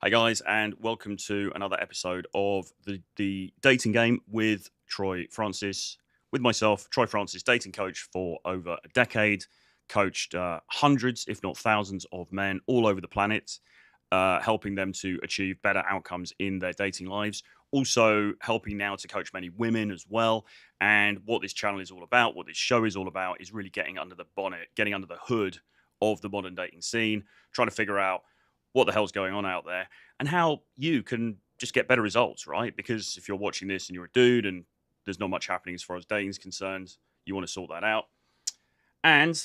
Hi guys, and welcome to another episode of the dating game with Troy Francis. With myself, Troy Francis, dating coach for over a decade, coached hundreds, if not thousands, of men all over the planet, helping them to achieve better outcomes in their dating lives. Also, helping now to coach many women as well. And what this channel is all about, what this show is all about, is really getting under the bonnet, getting under the hood of the modern dating scene, trying to figure out what the hell's going on out there and how you can just get better results, right? Because if you're watching this and you're a dude and there's not much happening as far as dating is concerned, you want to sort that out. And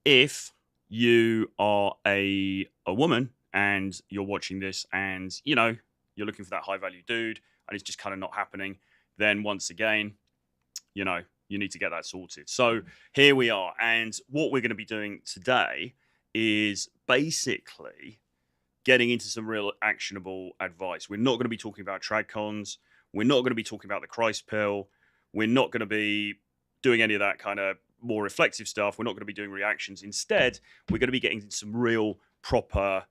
if you are a woman and you're watching this and, you're looking for that high value dude and it's just kind of not happening, then once again, you need to get that sorted. So here we are. And what we're going to be doing today is basically getting into some real actionable advice. We're not going to be talking about trad cons. We're not going to be talking about the Christ pill. We're not going to be doing any of that kind of more reflective stuff. We're not going to be doing reactions. Instead, we're going to be getting some real proper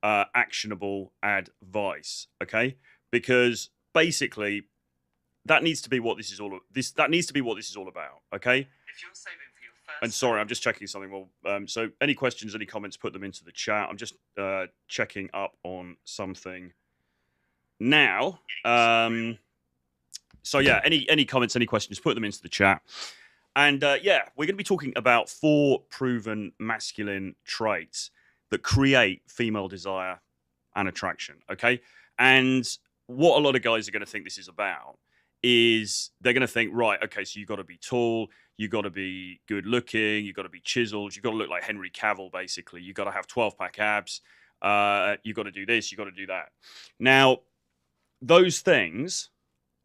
actionable advice, okay? Because basically that needs to be what this is all that needs to be what this is all about, okay? If you're saving for your first And sorry, I'm just checking something. Well, so any questions, any comments, put them into the chat. I'm just checking up on something now. So yeah, any comments, any questions, put them into the chat. And yeah, we're going to be talking about 4 proven masculine traits that create female desire and attraction. Okay, and what a lot of guys are going to think this is about is they're going to think, right, okay, so you've got to be tall, you got to be good looking, you got to be chiseled, you got to look like Henry Cavill, basically. You got to have 12-pack abs. You got to do this, you got to do that. Now, those things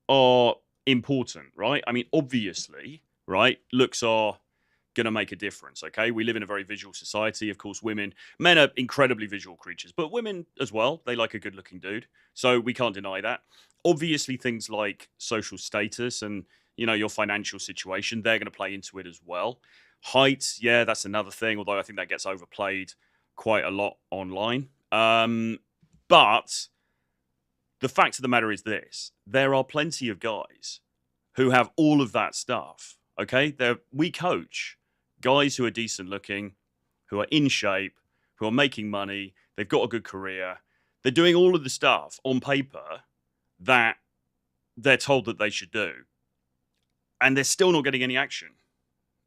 are important, right? I mean, obviously, right? Looks are going to make a difference, okay? We live in a very visual society. Of course, men are incredibly visual creatures, but women as well, they like a good looking dude. So we can't deny that. Obviously, things like social status and, your financial situation, they're going to play into it as well. Height, yeah, that's another thing, although I think that gets overplayed quite a lot online. But the fact of the matter is this: there are plenty of guys who have all of that stuff, okay? We coach guys who are decent looking, who are in shape, who are making money, they've got a good career. They're doing all of the stuff on paper that they're told that they should do. And they're still not getting any action,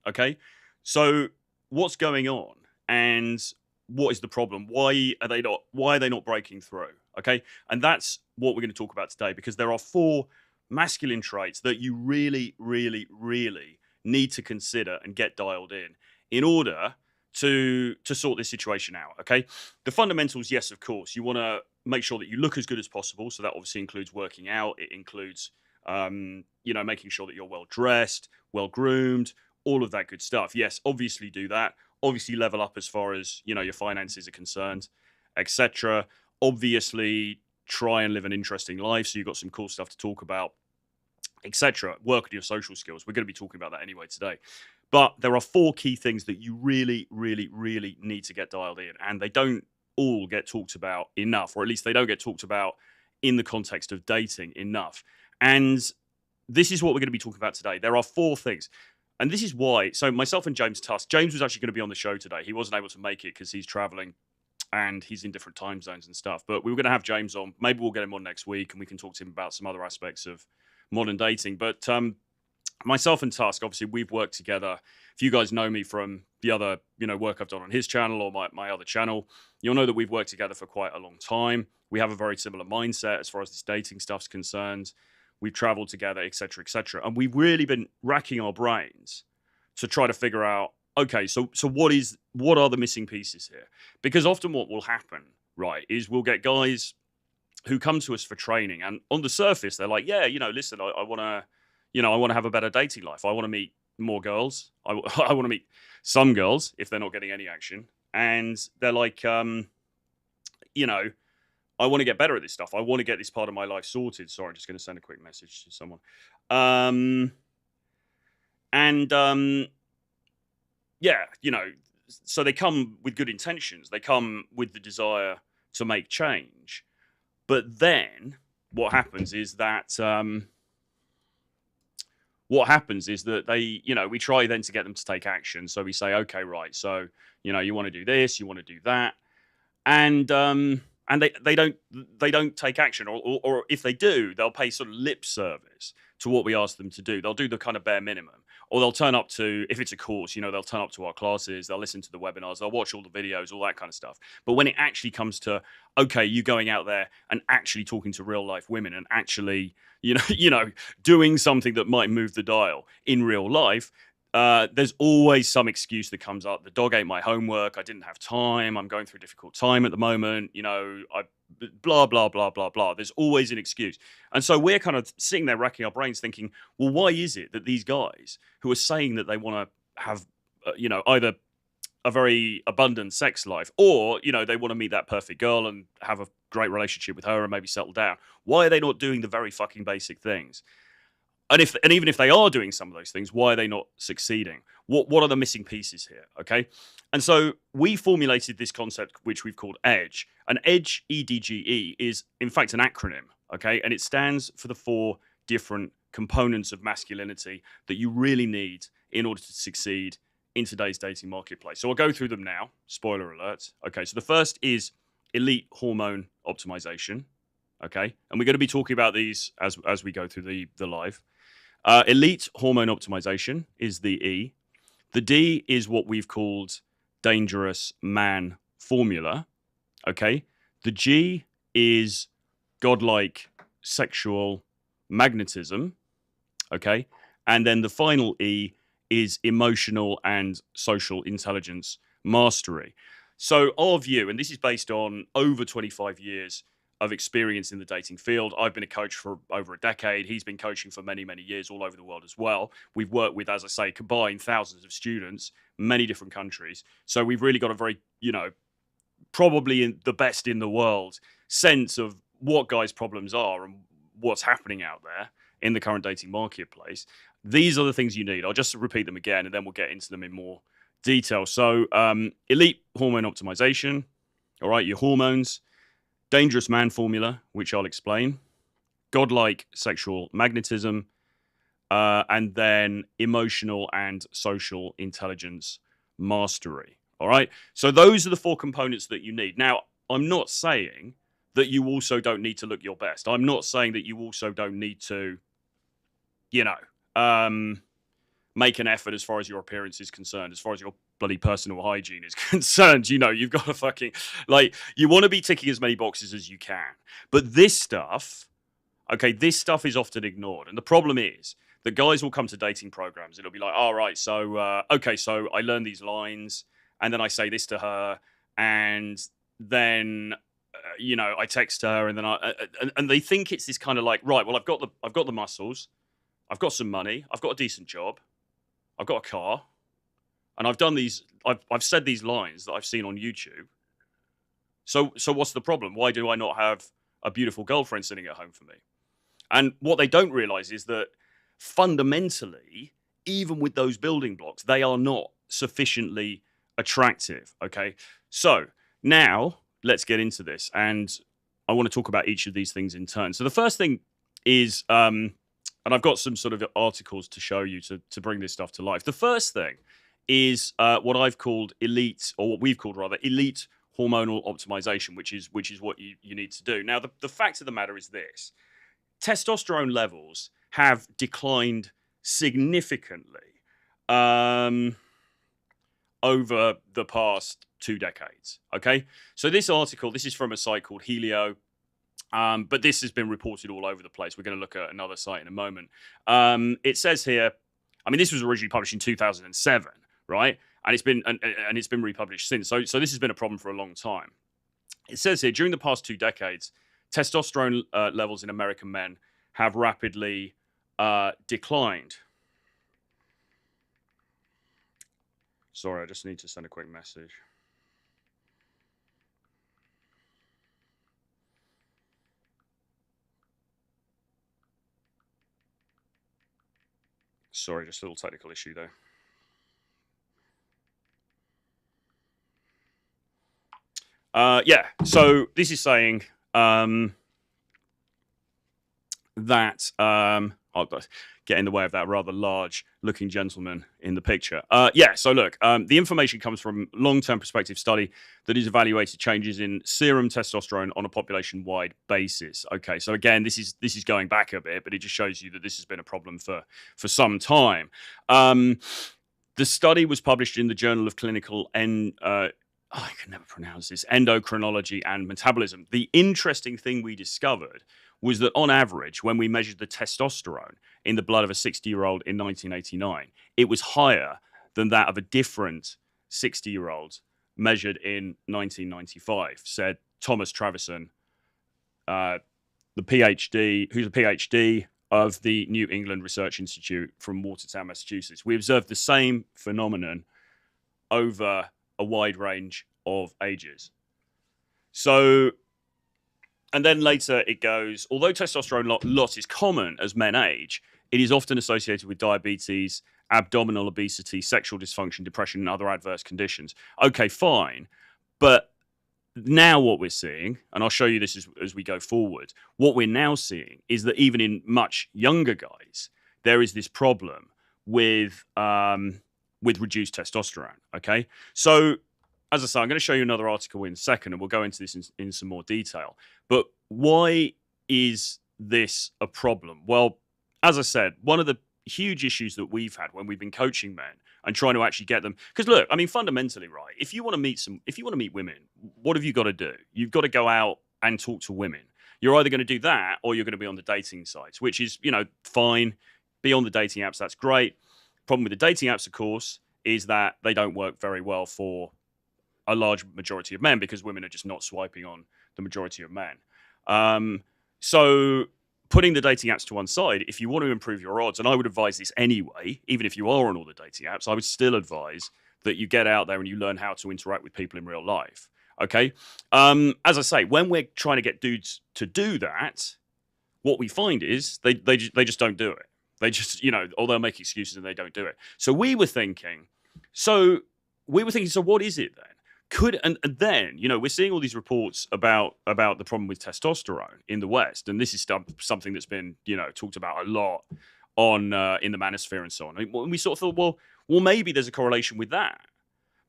okay? So what's going on and what is the problem? Why are they not breaking through, okay? And that's what we're going to talk about today, because there are 4 masculine traits that you really, really, really need to consider and get dialed in order to sort this situation out, okay? The fundamentals, yes, of course. You want to make sure that you look as good as possible. So that obviously includes working out. It includes, making sure that you're well dressed, well groomed, all of that good stuff. Yes, obviously do that. Obviously level up as far as, your finances are concerned, etc. Obviously try and live an interesting life so you've got some cool stuff to talk about, etc. Work on your social skills. We're going to be talking about that anyway today. But there are 4 key things that you really, really, really need to get dialed in. And they don't all get talked about enough, or at least they don't get talked about in the context of dating enough. And this is what we're going to be talking about today. There are 4 things. And this is why. So myself and James Tusk, James was actually going to be on the show today. He wasn't able to make it because he's traveling and he's in different time zones and stuff. But we were going to have James on. Maybe we'll get him on next week and we can talk to him about some other aspects of modern dating. But myself and Tusk, obviously, we've worked together. If you guys know me from the other, work I've done on his channel or my other channel, you'll know that we've worked together for quite a long time. We have a very similar mindset as far as this dating stuff's concerned. We've traveled together, etc., etc. And we've really been racking our brains to try to figure out, okay, so what are the missing pieces here? Because often what will happen, right, is we'll get guys who come to us for training, and on the surface they're like, yeah, listen, I want to have a better dating life. I want to meet more girls. I want to meet some girls if they're not getting any action, and they're like, I want to get better at this stuff. I want to get this part of my life sorted. Sorry, I'm just going to send a quick message to someone. Yeah, so they come with good intentions. They come with the desire to make change. But then what happens is that they, we try then to get them to take action. So we say, okay, right, so you want to do this, you want to do that, and they don't take action, or if they do, they'll pay sort of lip service to what we ask them to do. They'll do the kind of bare minimum, or they'll turn up to, if it's a course, they'll turn up to our classes, they'll listen to the webinars, they'll watch all the videos, all that kind of stuff. But when it actually comes to, okay, you going out there and actually talking to real life women and actually, doing something that might move the dial in real life, there's always some excuse that comes up. The dog ate my homework. I didn't have time. I'm going through a difficult time at the moment. I blah, blah, blah, blah, blah. There's always an excuse. And so we're kind of sitting there racking our brains thinking, well, why is it that these guys who are saying that they want to have, either a very abundant sex life, or, they want to meet that perfect girl and have a great relationship with her and maybe settle down, why are they not doing the very fucking basic things? And even if they are doing some of those things, why are they not succeeding? What are the missing pieces here? Okay. And so we formulated this concept, which we've called EDGE. And EDGE, EDGE, is in fact an acronym. Okay. And it stands for the 4 different components of masculinity that you really need in order to succeed in today's dating marketplace. So I'll go through them now. Spoiler alert. Okay. So the first is elite hormone optimization. Okay. And we're going to be talking about these as we go through the live. Elite hormone optimization is the E. The D is what we've called dangerous man formula. Okay. The G is godlike sexual magnetism. Okay. And then the final E is emotional and social intelligence mastery. So our view, and this is based on over 25 years of experience in the dating field. I've been a coach for over a decade. He's been coaching for many, many years all over the world as well. We've worked with, as I say, combined thousands of students, many different countries. So we've really got a very, probably the best in the world sense of what guys' problems are and what's happening out there in the current dating marketplace. These are the things you need. I'll just repeat them again, and then we'll get into them in more detail. So elite hormone optimization, all right, your hormones. Dangerous man formula, which I'll explain, godlike sexual magnetism, and then emotional and social intelligence mastery. All right. So those are the 4 components that you need. Now, I'm not saying that you also don't need to look your best. I'm not saying that you also don't need to, make an effort as far as your appearance is concerned, as far as your bloody personal hygiene is concerned. You've got to fucking, you want to be ticking as many boxes as you can. But this stuff is often ignored. And the problem is that guys will come to dating programs. It'll be like, all right, so, so I learn these lines and then I say this to her and then, I text her and then and they think it's this kind of like, right, well, I've got the muscles. I've got some money. I've got a decent job. I've got a car. And I've done these, I've said these lines that I've seen on YouTube. So what's the problem? Why do I not have a beautiful girlfriend sitting at home for me? And what they don't realize is that fundamentally, even with those building blocks, they are not sufficiently attractive. Okay. So now let's get into this. And I want to talk about each of these things in turn. So the first thing is, and I've got some sort of articles to show you to bring this stuff to life. The first thing is what I've called elite, or what we've called rather, elite hormonal optimization, which is what you need to do. Now, the fact of the matter is this. Testosterone levels have declined significantly over the past 2 decades, okay? So this article, this is from a site called Helio, but this has been reported all over the place. We're going to look at another site in a moment. It says here, this was originally published in 2007, right? And it's been republished since. So this has been a problem for a long time. It says here, during the past 2 decades, testosterone levels in American men have rapidly declined. Sorry, I just need to send a quick message. Sorry, just a little technical issue there. Yeah, so this is saying that I'll get in the way of that rather large looking gentleman in the picture. Yeah, so look, the information comes from long-term prospective study that has evaluated changes in serum testosterone on a population-wide basis. Okay, so again, this is going back a bit, but it just shows you that this has been a problem for some time. The study was published in the Journal of Clinical I can never pronounce this, Endocrinology and Metabolism. The interesting thing we discovered was that on average, when we measured the testosterone in the blood of a 60-year-old in 1989, it was higher than that of a different 60-year-old measured in 1995, said Thomas Travison, who's a PhD of the New England Research Institute from Watertown, Massachusetts. We observed the same phenomenon over a wide range of ages. So, and then later it goes, although testosterone loss is common as men age, it is often associated with diabetes, abdominal obesity, sexual dysfunction, depression, and other adverse conditions. Okay, fine. But now what we're seeing, and I'll show you this as we go forward, what we're now seeing is that even in much younger guys, there is this problem with reduced testosterone, okay? So, as I say, I'm going to show you another article in a second, and we'll go into this in some more detail. But why is this a problem? Well, as I said, one of the huge issues that we've had when we've been coaching men and trying to actually get them, because look, I mean, fundamentally, right, if you want to meet women, what have you got to do? You've got to go out and talk to women. You're either going to do that or you're going to be on the dating sites, which is, fine. Be on the dating apps, that's great. Problem with the dating apps, of course, is that they don't work very well for a large majority of men because women are just not swiping on the majority of men. So putting the dating apps to one side, if you want to improve your odds, and I would advise this anyway, even if you are on all the dating apps, I would still advise that you get out there and you learn how to interact with people in real life. Okay? As I say, when we're trying to get dudes to do that, what we find is they just don't do it. They just, or they'll make excuses and they don't do it. So we were thinking, so what is it then? And then, we're seeing all these reports about the problem with testosterone in the West. And this is something that's been, talked about a lot on in the manosphere and so on. And we sort of thought, well, maybe there's a correlation with that.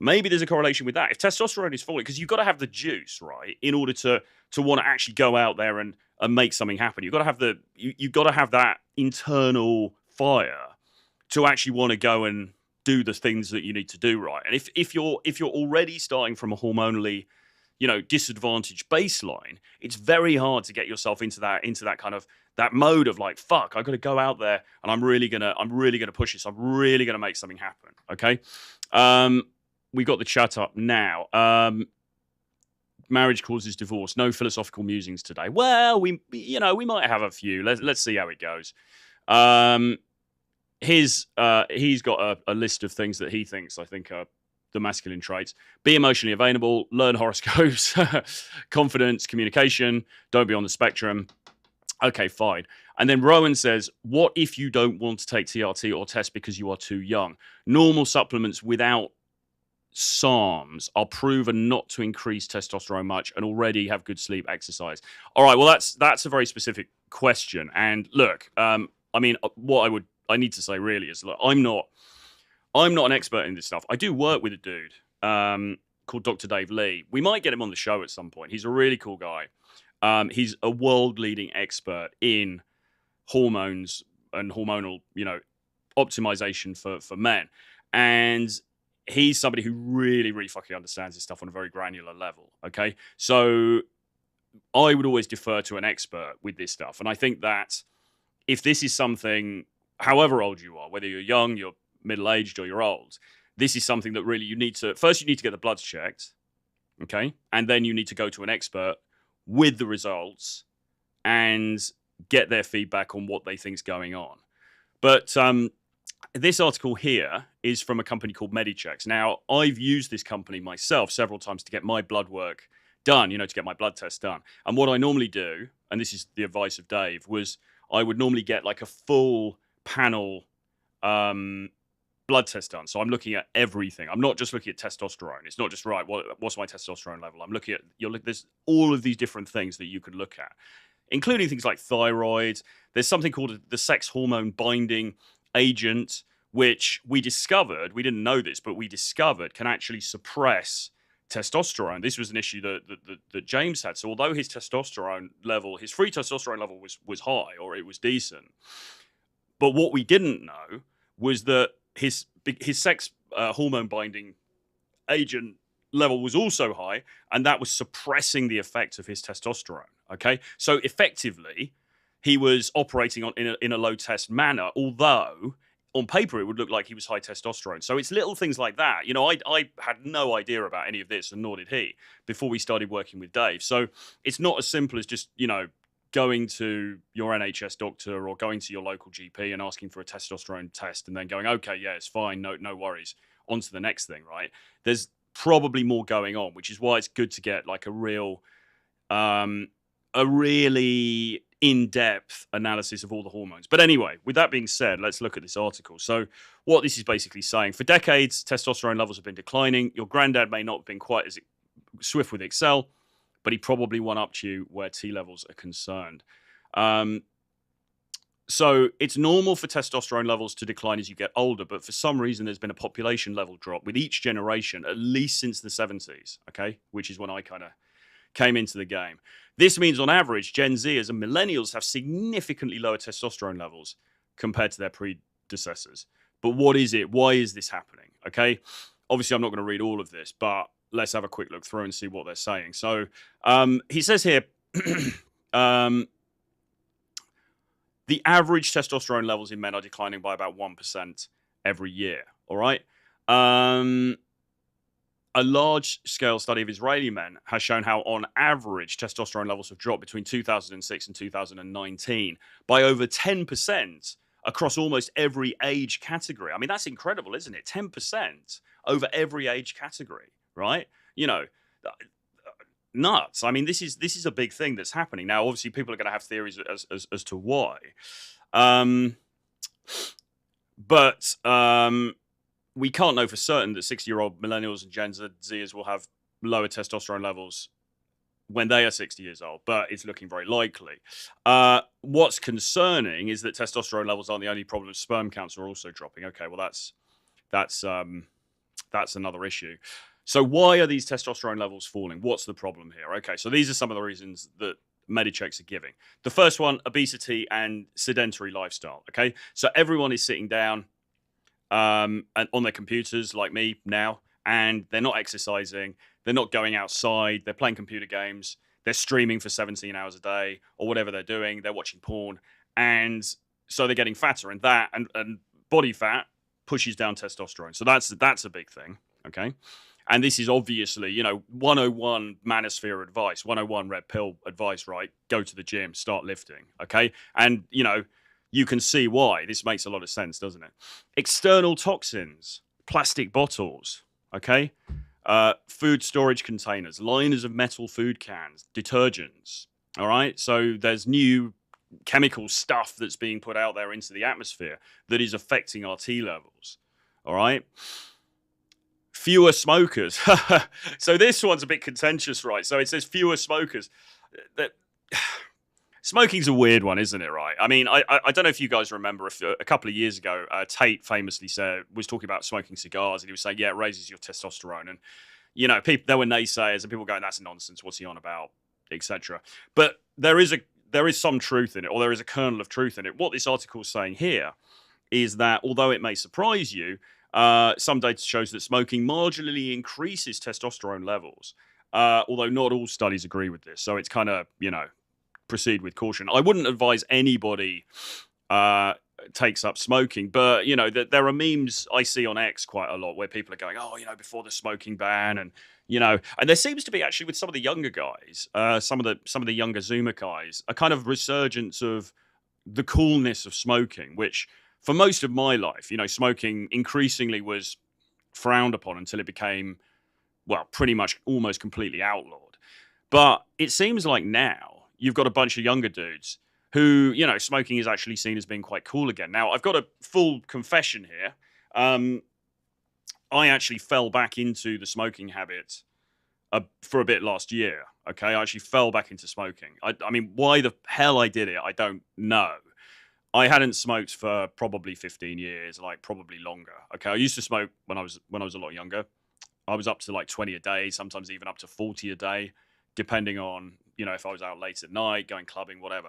Maybe there's a correlation with that. If testosterone is falling, because you've got to have the juice, right, in order to want to actually go out there and make something happen. You've got to have you've got to have that internal fire to actually want to go and do the things that you need to do, right? And if you're already starting from a hormonally, disadvantaged baseline, it's very hard to get yourself into that kind of that mode of like, fuck, I got to go out there and I'm really gonna push this. I'm really gonna make something happen. Okay. We got the chat up now. Marriage causes divorce. No philosophical musings today. Well, we might have a few. Let's see how it goes. He's got a list of things that he thinks, I think, are the masculine traits. Be emotionally available, learn horoscopes, confidence, communication, don't be on the spectrum. Okay, fine. And then Rowan says, what if you don't want to take TRT or test because you are too young? Normal supplements without SARMs are proven not to increase testosterone much and already have good sleep, exercise. All right, well, that's a very specific question. And look, I mean, what I need to say really is, look, I'm not an expert in this stuff. I do work with a dude called Dr. Dave Lee. We might get him on the show at some point. He's a really cool guy. He's a world-leading expert in hormones and hormonal, optimization for men. And he's somebody who really, really fucking understands this stuff on a very granular level. Okay. So I would always defer to an expert with this stuff. And I think that if this is something, however old you are, whether you're young, you're middle-aged, or you're old, this is something that really you need to get the bloods checked. Okay. And then you need to go to an expert with the results and get their feedback on what they think's going on. But, this article here is from a company called Medichecks. Now, I've used this company myself several times to get my blood work done, to get my blood test done. And what I normally do, and this is the advice of Dave, was I would normally get like a full panel blood test done. So I'm looking at everything. I'm not just looking at testosterone. It's not just, right, what's my testosterone level? I'm looking at, there's all of these different things that you could look at including things like thyroid. There's something called the sex hormone binding agent, which we discovered, we didn't know this, but we discovered can actually suppress testosterone. This was an issue that James had. So although his testosterone level, his free testosterone level was high, or it was decent, but what we didn't know was that his sex hormone binding agent level was also high, and that was suppressing the effect of his testosterone. Okay, so effectively, he was operating in a low test manner, although on paper it would look like he was high testosterone. So it's little things like that. You know, I had no idea about any of this, and nor did he, before we started working with Dave. So it's not as simple as just, you know, going to your NHS doctor or going to your local GP and asking for a testosterone test and then going, okay, yeah, it's fine, no worries, on to the next thing, right? There's probably more going on, which is why it's good to get like a really in-depth analysis of all the hormones. But anyway, with that being said, let's look at this article. So what this is basically saying, for decades, testosterone levels have been declining. Your granddad may not have been quite as swift with Excel, but he probably one-upped you where T levels are concerned. So it's normal for testosterone levels to decline as you get older, but for some reason, there's been a population level drop with each generation, at least since the 70s, okay? Which is when I kind of came into the game. This means on average, Gen Zers and millennials have significantly lower testosterone levels compared to their predecessors. But what is it? Why is this happening? Okay. Obviously, I'm not going to read all of this, but let's have a quick look through and see what they're saying. So he says here, the average testosterone levels in men are declining by about 1% every year. All right. A large-scale study of Israeli men has shown how, on average, testosterone levels have dropped between 2006 and 2019 by over 10% across almost every age category. I mean, that's incredible, isn't it? 10% over every age category, right? You know, nuts. I mean, this is a big thing that's happening. Now, obviously, people are going to have theories as to why. But we can't know for certain that 60-year-old millennials and Gen Zers will have lower testosterone levels when they are 60 years old, but it's looking very likely. What's concerning is that testosterone levels aren't the only problem. Sperm counts are also dropping. Okay, well, that's another issue. So why are these testosterone levels falling? What's the problem here? Okay, so these are some of the reasons that Medichecks are giving. The first one, obesity and sedentary lifestyle. Okay, so everyone is sitting down and on their computers like me now, and they're not exercising, they're not going outside, they're playing computer games, they're streaming for 17 hours a day or whatever they're doing, they're watching porn, and so they're getting fatter, and that and body fat pushes down testosterone. So that's a big thing, okay? And this is obviously, you know, 101 manosphere advice, 101 red pill advice, right? Go to the gym, start lifting, okay? And, you know, you can see why. This makes a lot of sense, doesn't it? External toxins, plastic bottles, okay? Food storage containers, liners of metal food cans, detergents, all right? So there's new chemical stuff that's being put out there into the atmosphere that is affecting our T levels, all right? Fewer smokers. So this one's a bit contentious, right? So it says fewer smokers. Smoking's a weird one, isn't it, right? I mean, I don't know if you guys remember a couple of years ago, Tate famously was talking about smoking cigars, and he was saying, yeah, it raises your testosterone. And, you know, there were naysayers and people going, that's nonsense, what's he on about, etc. But there is some truth in it, or there is a kernel of truth in it. What this article is saying here is that although it may surprise you, some data shows that smoking marginally increases testosterone levels, although not all studies agree with this. So it's kind of, you know, proceed with caution. I wouldn't advise anybody takes up smoking, but, you know, there are memes I see on X quite a lot where people are going, oh, you know, before the smoking ban, and, you know, and there seems to be actually with some of the younger guys, some of the younger Zoomer guys, a kind of resurgence of the coolness of smoking, which for most of my life, you know, smoking increasingly was frowned upon until it became, well, pretty much almost completely outlawed. But it seems like now you've got a bunch of younger dudes who, you know, smoking is actually seen as being quite cool again. Now, I've got a full confession here. I actually fell back into the smoking habit for a bit last year. Okay, I actually fell back into smoking. I mean, why the hell I did it, I don't know. I hadn't smoked for probably 15 years, like probably longer. Okay, I used to smoke when I was a lot younger. I was up to like 20 a day, sometimes even up to 40 a day, depending on, you know, if I was out late at night, going clubbing, whatever.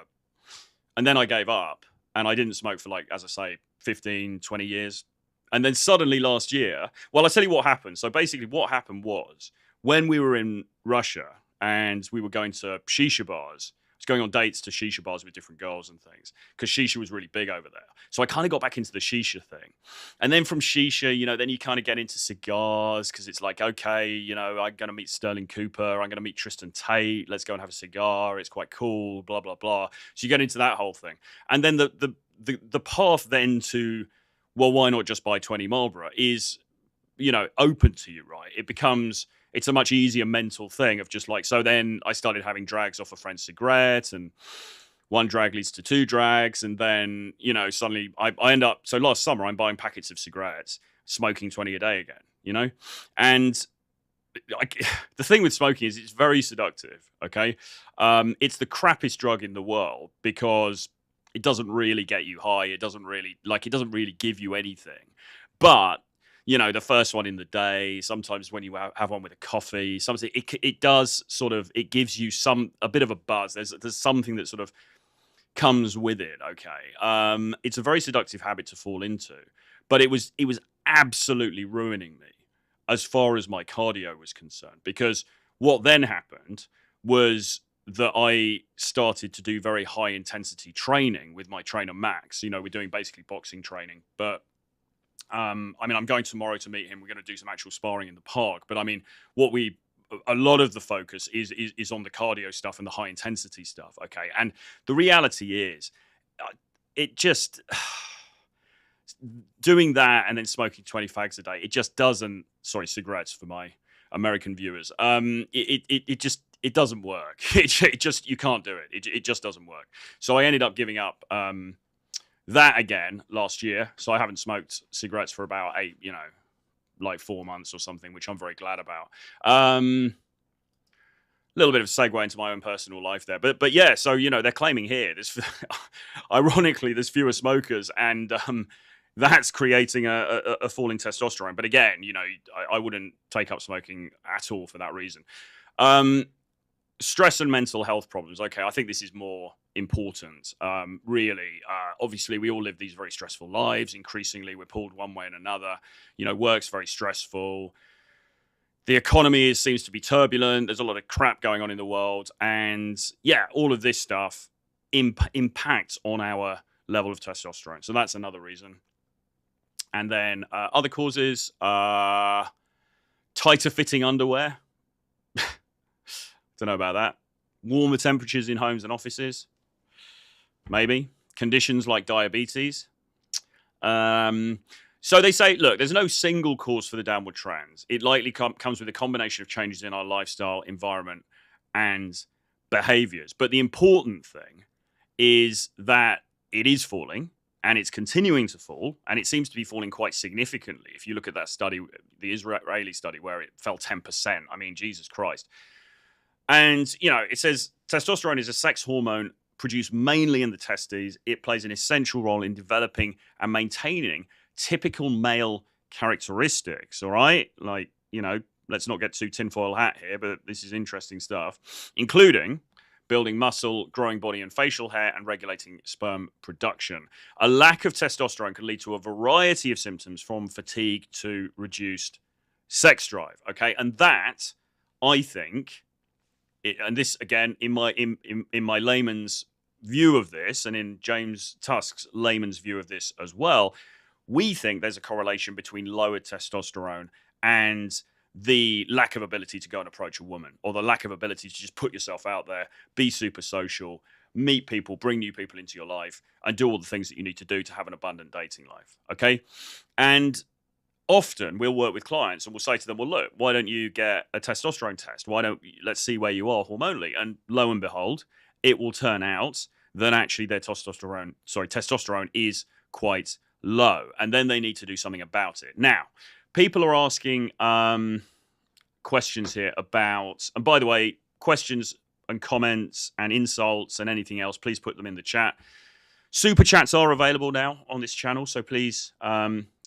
And then I gave up and I didn't smoke for like, as I say, 15, 20 years. And then suddenly last year, well, I'll tell you what happened. So basically what happened was when we were in Russia and we were going to shisha bars, I was going on dates to shisha bars with different girls and things because shisha was really big over there. So I kind of got back into the shisha thing. And then from shisha, you know, then you kind of get into cigars because it's like, okay, you know, I'm going to meet Sterling Cooper. I'm going to meet Tristan Tate. Let's go and have a cigar. It's quite cool, blah, blah, blah. So you get into that whole thing. And then the path then to, well, why not just buy 20 Marlboro is, you know, open to you, right? It's a much easier mental thing of just like, so then I started having drags off a friend's cigarette and one drag leads to two drags. And then, you know, suddenly I end up, so last summer I'm buying packets of cigarettes, smoking 20 a day again, you know? And the thing with smoking is it's very seductive, okay? It's the crappiest drug in the world because it doesn't really get you high. It doesn't really give you anything. But, you know, the first one in the day, sometimes when you have one with a coffee, something, it does sort of, it gives you a bit of a buzz. There's something that sort of comes with it, okay? It's a very seductive habit to fall into, but it was absolutely ruining me as far as my cardio was concerned, because what then happened was that I started to do very high intensity training with my trainer Max. You know, we're doing basically boxing training, but I mean, I'm going tomorrow to meet him. We're going to do some actual sparring in the park. But I mean, a lot of the focus is on the cardio stuff and the high intensity stuff. Okay. And the reality is, it just doing that and then smoking 20 fags a day, it just doesn't, sorry, cigarettes for my American viewers. It doesn't work. It just, you can't do it. It just doesn't work. So I ended up giving up, that again last year. So I haven't smoked cigarettes for about 4 months or something, which I'm very glad about. Little bit of a segue into my own personal life there, but yeah. So, you know, they're claiming here ironically, there's fewer smokers, and that's creating a fall in testosterone. But again, you know, I wouldn't take up smoking at all for that reason. Stress and mental health problems. Okay, I think this is more important. Really, obviously, we all live these very stressful lives. Increasingly, we're pulled one way and another. You know, work's very stressful. The economy seems to be turbulent. There's a lot of crap going on in the world. And yeah, all of this stuff impacts on our level of testosterone. So that's another reason. And then other causes, tighter fitting underwear. Don't know about that. Warmer temperatures in homes and offices. Maybe. Conditions like diabetes. So they say, look, there's no single cause for the downward trends. It likely comes with a combination of changes in our lifestyle, environment, and behaviors. But the important thing is that it is falling, and it's continuing to fall, and it seems to be falling quite significantly. If you look at that study, the Israeli study, where it fell 10%, I mean, Jesus Christ. And, you know, it says testosterone is a sex hormone produced mainly in the testes. It plays an essential role in developing and maintaining typical male characteristics, all right? Like, you know, let's not get too tinfoil hat here, but this is interesting stuff, including building muscle, growing body and facial hair, and regulating sperm production. A lack of testosterone can lead to a variety of symptoms, from fatigue to reduced sex drive, okay? And that, I think, and this again, in my layman's view of this, and in James Tusk's layman's view of this as well, we think there's a correlation between lower testosterone and the lack of ability to go and approach a woman, or the lack of ability to just put yourself out there, be super social, meet people, bring new people into your life, and do all the things that you need to do to have an abundant dating life, okay? And often we'll work with clients and we'll say to them, well, look, why don't you get a testosterone test? Let's see where you are hormonally. And lo and behold, it will turn out that actually their testosterone is quite low. And then they need to do something about it. Now, people are asking questions here about, and by the way, questions and comments and insults and anything else, please put them in the chat. Super chats are available now on this channel, so please,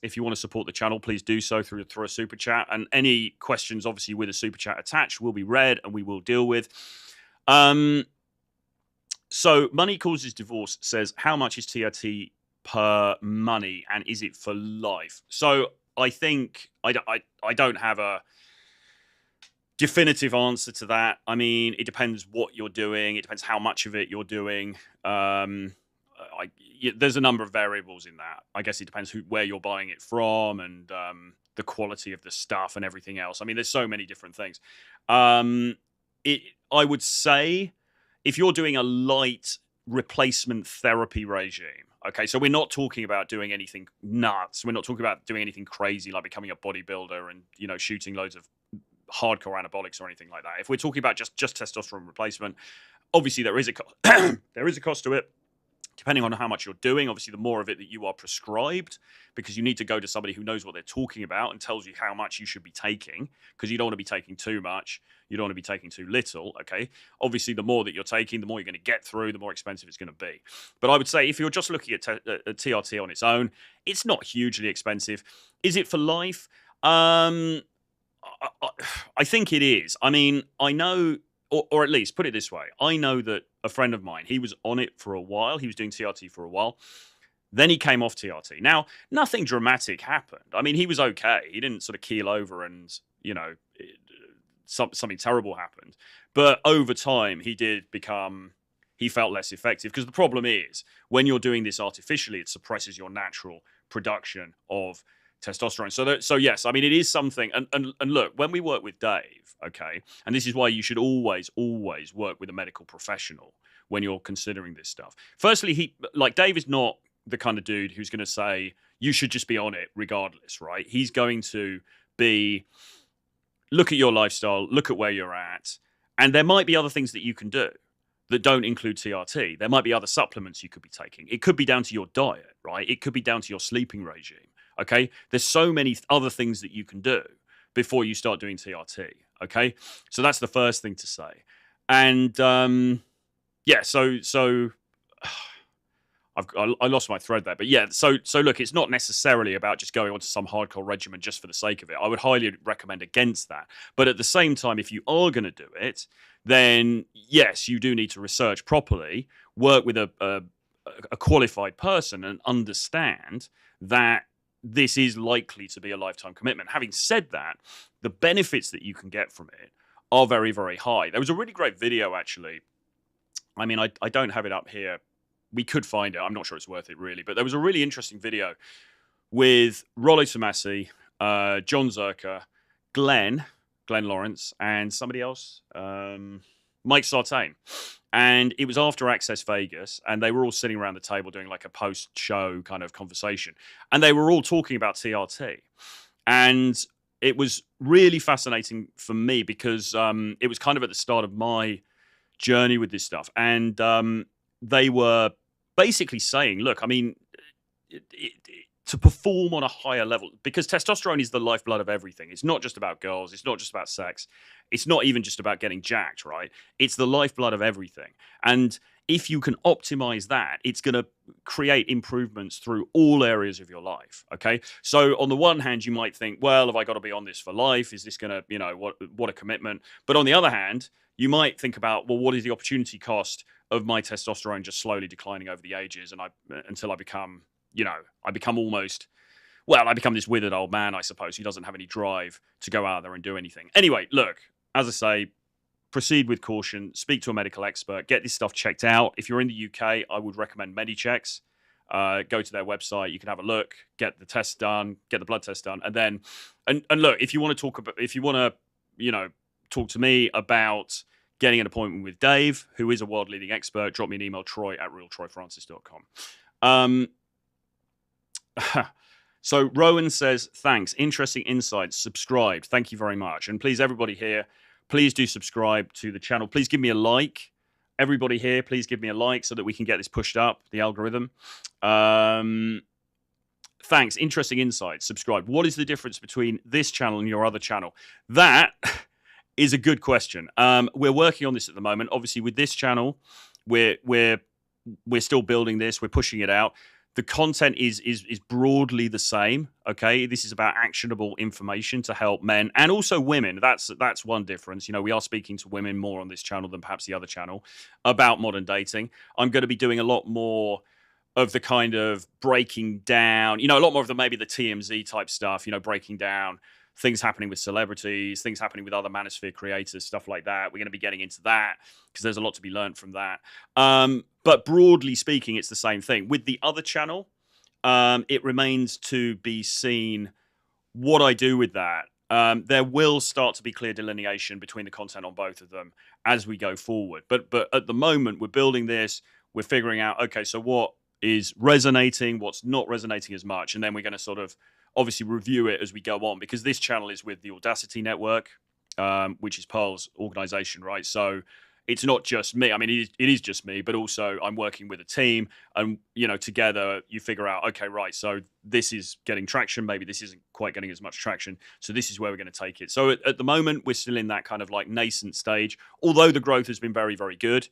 if you want to support the channel, please do so through a super chat. And any questions, obviously, with a super chat attached, will be read and we will deal with. So Money Causes Divorce says, how much is TRT per money and is it for life? So I think I don't have a definitive answer to that. I mean, it depends what you're doing. It depends how much of it you're doing. There's a number of variables in that. I guess it depends where you're buying it from and the quality of the stuff and everything else. I mean, there's so many different things. I would say if you're doing a light replacement therapy regime, okay, so we're not talking about doing anything nuts. We're not talking about doing anything crazy like becoming a bodybuilder and, you know, shooting loads of hardcore anabolics or anything like that. If we're talking about just testosterone replacement, obviously there is a cost. There is a cost to it, depending on how much you're doing. Obviously, the more of it that you are prescribed, because you need to go to somebody who knows what they're talking about and tells you how much you should be taking, because you don't want to be taking too much. You don't want to be taking too little, okay? Obviously, the more that you're taking, the more you're going to get through, the more expensive it's going to be. But I would say if you're just looking at TRT on its own, it's not hugely expensive. Is it for life? I think it is. I mean, I know, or at least put it this way, I know that a friend of mine, he was on it for a while. He was doing TRT for a while. Then he came off TRT. Now, nothing dramatic happened. I mean, he was okay. He didn't sort of keel over and, you know, something terrible happened. But over time, he felt less effective. Because the problem is, when you're doing this artificially, it suppresses your natural production of testosterone. So yes, I mean, it is something. And look, when we work with Dave, okay, and this is why you should always work with a medical professional when you're considering this stuff. Firstly, Dave is not the kind of dude who's going to say you should just be on it regardless, right? He's going to look at your lifestyle, look at where you're at, and there might be other things that you can do that don't include TRT. There might be other supplements you could be taking. It could be down to your diet, right? It could be down to your sleeping regime. Okay, there's so many other things that you can do before you start doing TRT. Okay, so that's the first thing to say. And yeah, so I lost my thread there, but yeah, so look, it's not necessarily about just going onto some hardcore regimen just for the sake of it. I would highly recommend against that. But at the same time, if you are going to do it, then yes, you do need to research properly, work with a qualified person, and understand that this is likely to be a lifetime commitment. Having said that, the benefits that you can get from it are very, very high. There was a really great video, actually. I mean, I don't have it up here. We could find it. I'm not sure it's worth it, really. But there was a really interesting video with Rollo Tomasi, John Zerker, Glenn Lawrence, and somebody else, Mike Sartain. And it was after Access Vegas, and they were all sitting around the table doing like a post-show kind of conversation. And they were all talking about TRT. And it was really fascinating for me because it was kind of at the start of my journey with this stuff. And they were basically saying, look, I mean, to perform on a higher level, because testosterone is the lifeblood of everything. It's not just about girls. It's not just about sex. It's not even just about getting jacked, right? It's the lifeblood of everything. And if you can optimize that, it's going to create improvements through all areas of your life, okay? So on the one hand, you might think, well, have I got to be on this for life? Is this going to, you know, what a commitment? But on the other hand, you might think about, well, what is the opportunity cost of my testosterone just slowly declining over the ages and until I become, you know, I become this withered old man, I suppose, who doesn't have any drive to go out there and do anything. Anyway, look, as I say, proceed with caution, speak to a medical expert, get this stuff checked out. If you're in the UK, I would recommend MediChecks. Go to their website, you can have a look, get the test done, get the blood test done, and then, and look, if you want to you know, talk to me about getting an appointment with Dave, who is a world-leading expert, drop me an email, troy@realtroyfrancis.com. So Rowan says, thanks, interesting insights, subscribed, thank you very much. And please, everybody here, please do subscribe to the channel. Please give me a like. Everybody here, please give me a like so that we can get this pushed up, the algorithm. Thanks, interesting insights, subscribe. What is the difference between this channel and your other channel? That is a good question. We're working on this at the moment. Obviously, with this channel, we're still building this. We're pushing it out. The content is broadly the same. Okay, this is about actionable information to help men and also women. That's one difference. You know, we are speaking to women more on this channel than perhaps the other channel about modern dating. I'm going to be doing a lot more of the kind of breaking down, you know, a lot more of the maybe the TMZ type stuff, you know, breaking down things happening with celebrities, things happening with other manosphere creators, stuff like that. We're going to be getting into that because there's a lot to be learned from that. But broadly speaking, it's the same thing. With the other channel, it remains to be seen what I do with that. There will start to be clear delineation between the content on both of them as we go forward. But at the moment, we're building this. We're figuring out, okay, so what is resonating, what's not resonating as much, and then we're going to sort of obviously review it as we go on, because this channel is with the Audacity Network, which is Pearl's organization, right? So it's not just me. I mean, it is just me, but also I'm working with a team, and you know, together you figure out, okay, right, so this is getting traction, maybe this isn't quite getting as much traction, so this is where we're going to take it. So at the moment, we're still in that kind of like nascent stage, although the growth has been very, very good.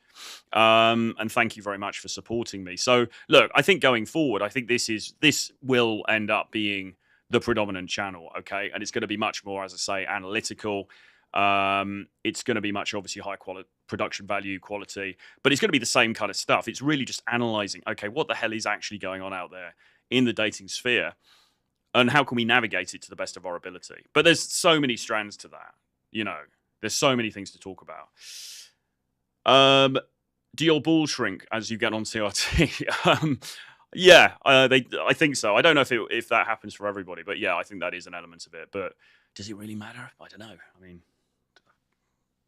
And thank you very much for supporting me. So look, I think going forward, I think this will end up being the predominant channel, okay? And it's going to be much more, as I say, analytical. It's going to be much obviously high quality production value, quality, but it's going to be the same kind of stuff. It's really just analyzing, okay, what the hell is actually going on out there in the dating sphere, and how can we navigate it to the best of our ability? But there's so many strands to that, you know. There's so many things to talk about. Do your balls shrink as you get on CRT? Yeah, I think so. I don't know if that happens for everybody, but yeah, I think that is an element of it. But does it really matter? I don't know. I mean,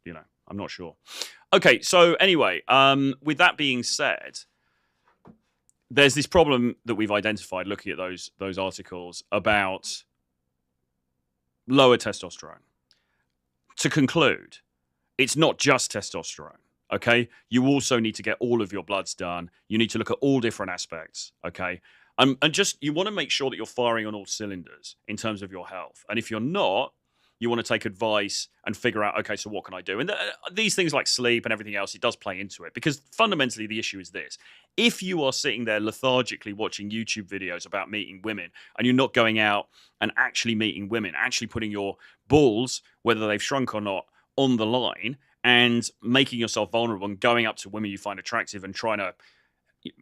you know, I'm not sure. Okay, so anyway, with that being said, there's this problem that we've identified looking at those articles about lower testosterone. To conclude, it's not just testosterone. Okay, you also need to get all of your bloods done. You need to look at all different aspects. Okay, and just you want to make sure that you're firing on all cylinders in terms of your health. And if you're not, you want to take advice and figure out, okay, so what can I do? And these things like sleep and everything else, it does play into it, because fundamentally the issue is this: if you are sitting there lethargically watching YouTube videos about meeting women, and you're not going out and actually meeting women, actually putting your balls, whether they've shrunk or not, on the line, and making yourself vulnerable and going up to women you find attractive and trying to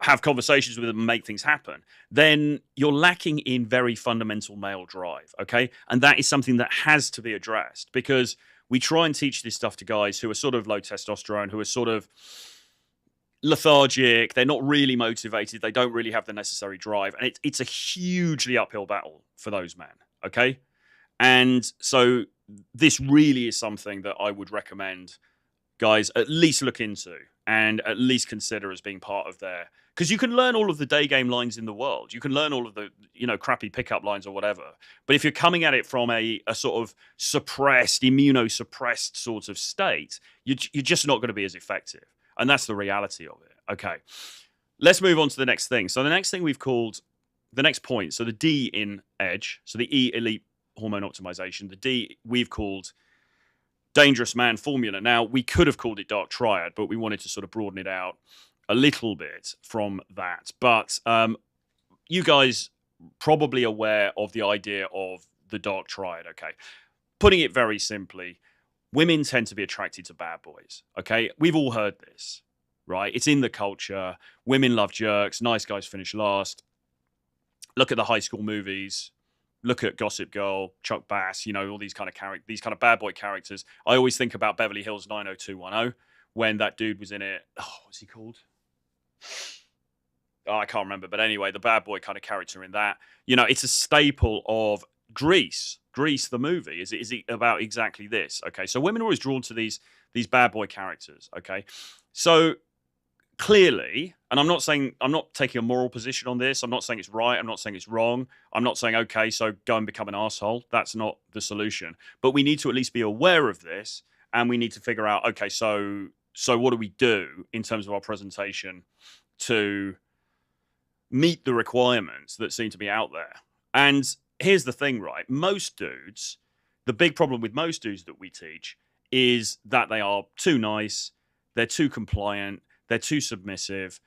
have conversations with them and make things happen, then you're lacking in very fundamental male drive, okay? And that is something that has to be addressed, because we try and teach this stuff to guys who are sort of low testosterone, who are sort of lethargic, they're not really motivated, they don't really have the necessary drive, and it's a hugely uphill battle for those men, okay? And so this really is something that I would recommend guys at least look into and at least consider as being part of their, because you can learn all of the day game lines in the world. You can learn all of the, you know, crappy pickup lines or whatever. But if you're coming at it from a sort of suppressed, immunosuppressed sort of state, you're just not going to be as effective. And that's the reality of it. Okay, let's move on to the next thing. So the next thing we've called, the next point, so the D in EDGE, so the E, elite hormone optimization, the D we've called dangerous man formula. Now, we could have called it dark triad, but we wanted to sort of broaden it out a little bit from that. But you guys probably aware of the idea of the dark triad, okay? Putting it very simply, women tend to be attracted to bad boys, okay? We've all heard this, right? It's in the culture. Women love jerks. Nice guys finish last. Look at the high school movies. Look at Gossip Girl, Chuck Bass, you know, all these kind of bad boy characters. I always think about Beverly Hills 90210 when that dude was in it. Oh, what's he called? Oh, I can't remember. But anyway, the bad boy kind of character in that. You know, it's a staple of Grease. Grease, the movie, is it about exactly this? Okay, so women are always drawn to these bad boy characters. Okay, so clearly, and I'm not taking a moral position on this. I'm not saying it's right. I'm not saying it's wrong. I'm not saying, okay, so go and become an asshole. That's not the solution. But we need to at least be aware of this, and we need to figure out, okay, so what do we do in terms of our presentation to meet the requirements that seem to be out there? And here's the thing, right? Most dudes, the big problem with most dudes that we teach is that they are too nice, they're too compliant, they're too submissive,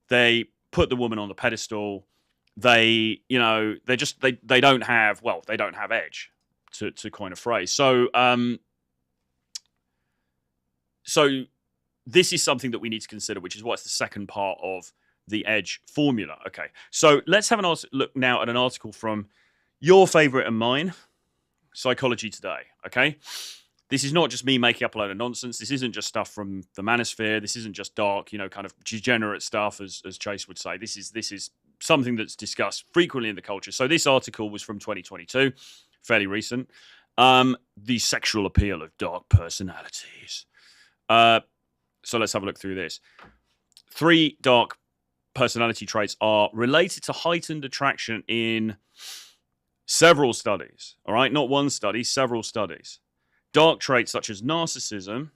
they put the woman on the pedestal, they, you know, they don't have, well, they don't have edge, to coin a phrase. So this is something that we need to consider, which is what's the second part of the edge formula. Okay, so let's have a look now at an article from your favorite and mine, Psychology Today. Okay, this is not just me making up a load of nonsense. This isn't just stuff from the manosphere. This isn't just dark, you know, kind of degenerate stuff, as Chase would say. This is something that's discussed frequently in the culture. So this article was from 2022, fairly recent. The sexual appeal of dark personalities. So let's have a look through this. 3 dark personality traits are related to heightened attraction in several studies. All right, not one study, several studies. Dark traits such as narcissism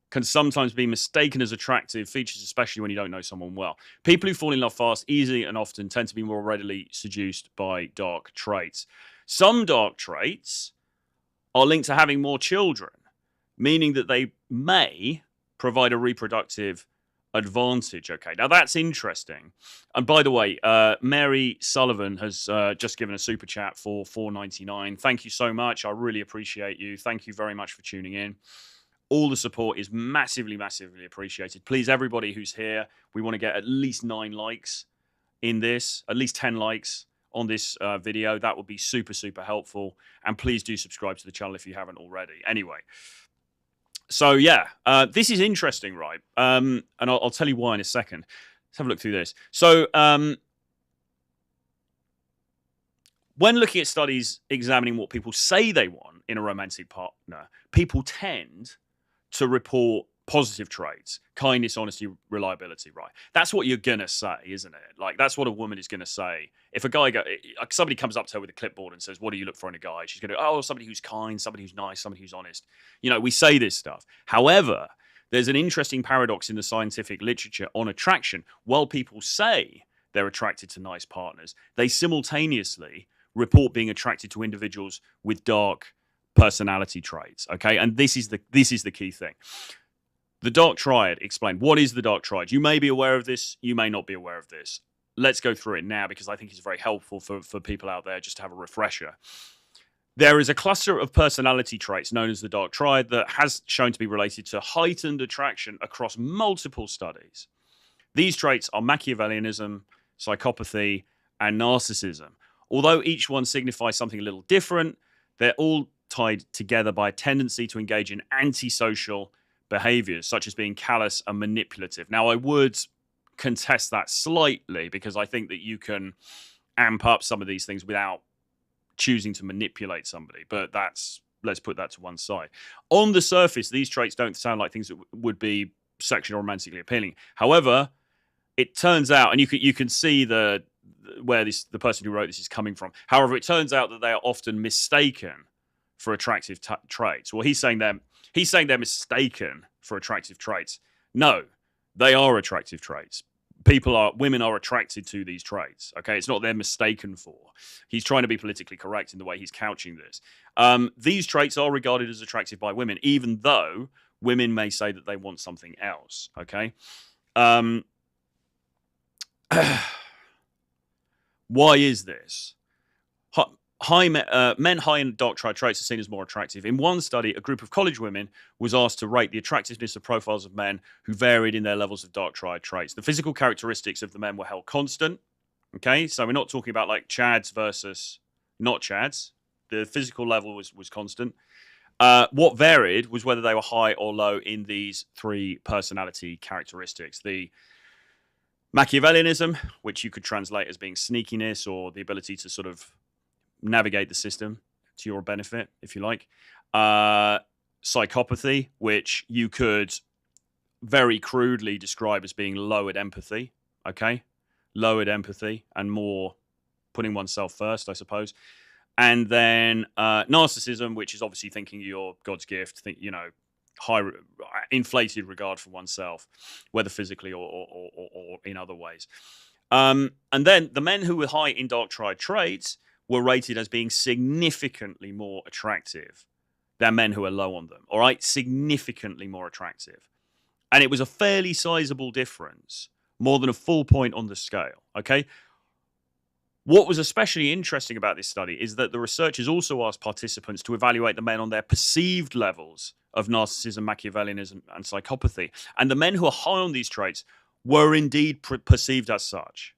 can sometimes be mistaken as attractive features, especially when you don't know someone well. People who fall in love fast, easily, and often tend to be more readily seduced by dark traits. Some dark traits are linked to having more children, meaning that they may provide a reproductive advantage. Okay, now that's interesting. And by the way, Mary Sullivan has just given a super chat for $4.99. Thank you so much. I really appreciate you. Thank you very much for tuning in. All the support is massively, massively appreciated. Please, everybody who's here, we want to get at least 9 likes in this, at least 10 likes on this video. That would be super, super helpful. And please do subscribe to the channel if you haven't already. Anyway, so yeah, this is interesting, right? And I'll tell you why in a second. Let's have a look through this. So when looking at studies examining what people say they want in a romantic partner, people tend to report positive traits: kindness, honesty, reliability, right? That's what you're going to say, isn't it? Like, that's what a woman is going to say. If a guy, somebody comes up to her with a clipboard and says, what do you look for in a guy? She's going to go, oh, somebody who's kind, somebody who's nice, somebody who's honest. You know, we say this stuff. However, there's an interesting paradox in the scientific literature on attraction. While people say they're attracted to nice partners, they simultaneously report being attracted to individuals with dark personality traits. Okay, and this is the key thing. The dark triad explained. What is the dark triad? You may be aware of this, you may not be aware of this. Let's go through it now because I think it's very helpful for people out there just to have a refresher. There is a cluster of personality traits known as the dark triad that has shown to be related to heightened attraction across multiple studies. These traits are Machiavellianism, psychopathy, and narcissism. Although each one signifies something a little different, they're all tied together by a tendency to engage in antisocial behaviors, such as being callous and manipulative. Now, I would contest that slightly because I think that you can amp up some of these things without choosing to manipulate somebody, but let's put that to one side. On the surface, these traits don't sound like things that would be sexually or romantically appealing. However, it turns out, and you can see where the person who wrote this is coming from. However, it turns out that they are often mistaken for attractive traits. Well, he's saying they're mistaken for attractive traits. No, they are attractive traits. Women are attracted to these traits. Okay, it's not they're mistaken for. He's trying to be politically correct in the way he's couching this. These traits are regarded as attractive by women, even though women may say that they want something else. Okay. Why is this? Men high in dark triad traits are seen as more attractive. In one study, a group of college women was asked to rate the attractiveness of profiles of men who varied in their levels of dark triad traits. The physical characteristics of the men were held constant. Okay, so we're not talking about like Chads versus not Chads. The physical level was constant. What varied was whether they were high or low in these 3 personality characteristics. The Machiavellianism, which you could translate as being sneakiness or the ability to sort of navigate the system to your benefit, if you like. Psychopathy, which you could very crudely describe as being lowered empathy, okay? Lowered empathy and more putting oneself first, I suppose. And then narcissism, which is obviously thinking you're God's gift, high inflated regard for oneself, whether physically or in other ways. And then the men who were high in dark triad traits were rated as being significantly more attractive than men who are low on them. All right, significantly more attractive. And it was a fairly sizable difference, more than a full point on the scale. Okay. What was especially interesting about this study is that the researchers also asked participants to evaluate the men on their perceived levels of narcissism, Machiavellianism, and psychopathy. And the men who are high on these traits were indeed perceived as such.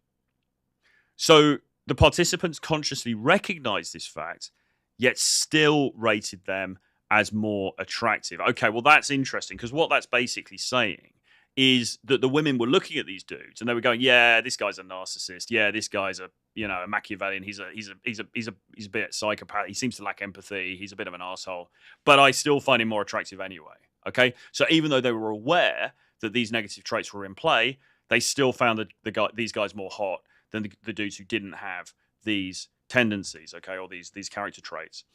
So the participants consciously recognized this fact, yet still rated them as more attractive. Okay, well, that's interesting, because what that's basically saying is that the women were looking at these dudes and they were going, yeah, this guy's a narcissist. Yeah, this guy's a Machiavellian. He's a bit psychopath. He seems to lack empathy. He's a bit of an asshole. But I still find him more attractive anyway. Okay, so even though they were aware that these negative traits were in play, they still found these guys more hot than the dudes who didn't have these tendencies. Okay, or these character traits.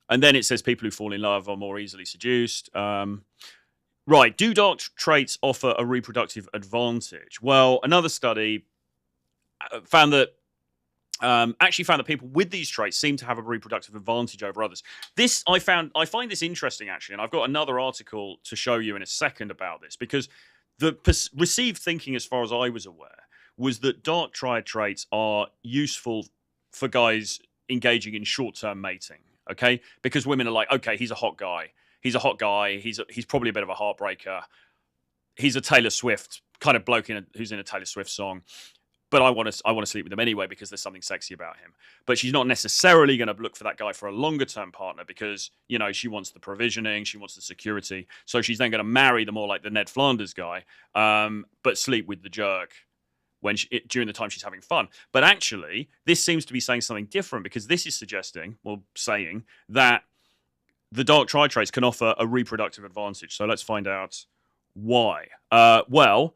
And then it says people who fall in love are more easily seduced. Right, do dark traits offer a reproductive advantage? Well, another study found that people with these traits seem to have a reproductive advantage over others. I find this interesting, actually, and I've got another article to show you in a second about this, because the received thinking, as far as I was aware, was that dark triad traits are useful for guys engaging in short-term mating, okay? Because women are like, okay, he's a hot guy. He's a hot guy. He's probably a bit of a heartbreaker. He's a Taylor Swift kind of bloke who's in a Taylor Swift song. But I want to sleep with him anyway because there's something sexy about him. But she's not necessarily going to look for that guy for a longer term partner because, she wants the provisioning, she wants the security. So she's then going to marry the more like the Ned Flanders guy, but sleep with the jerk during the time she's having fun. But actually, this seems to be saying something different, because this is saying that the dark triad traits can offer a reproductive advantage. So let's find out why. Well,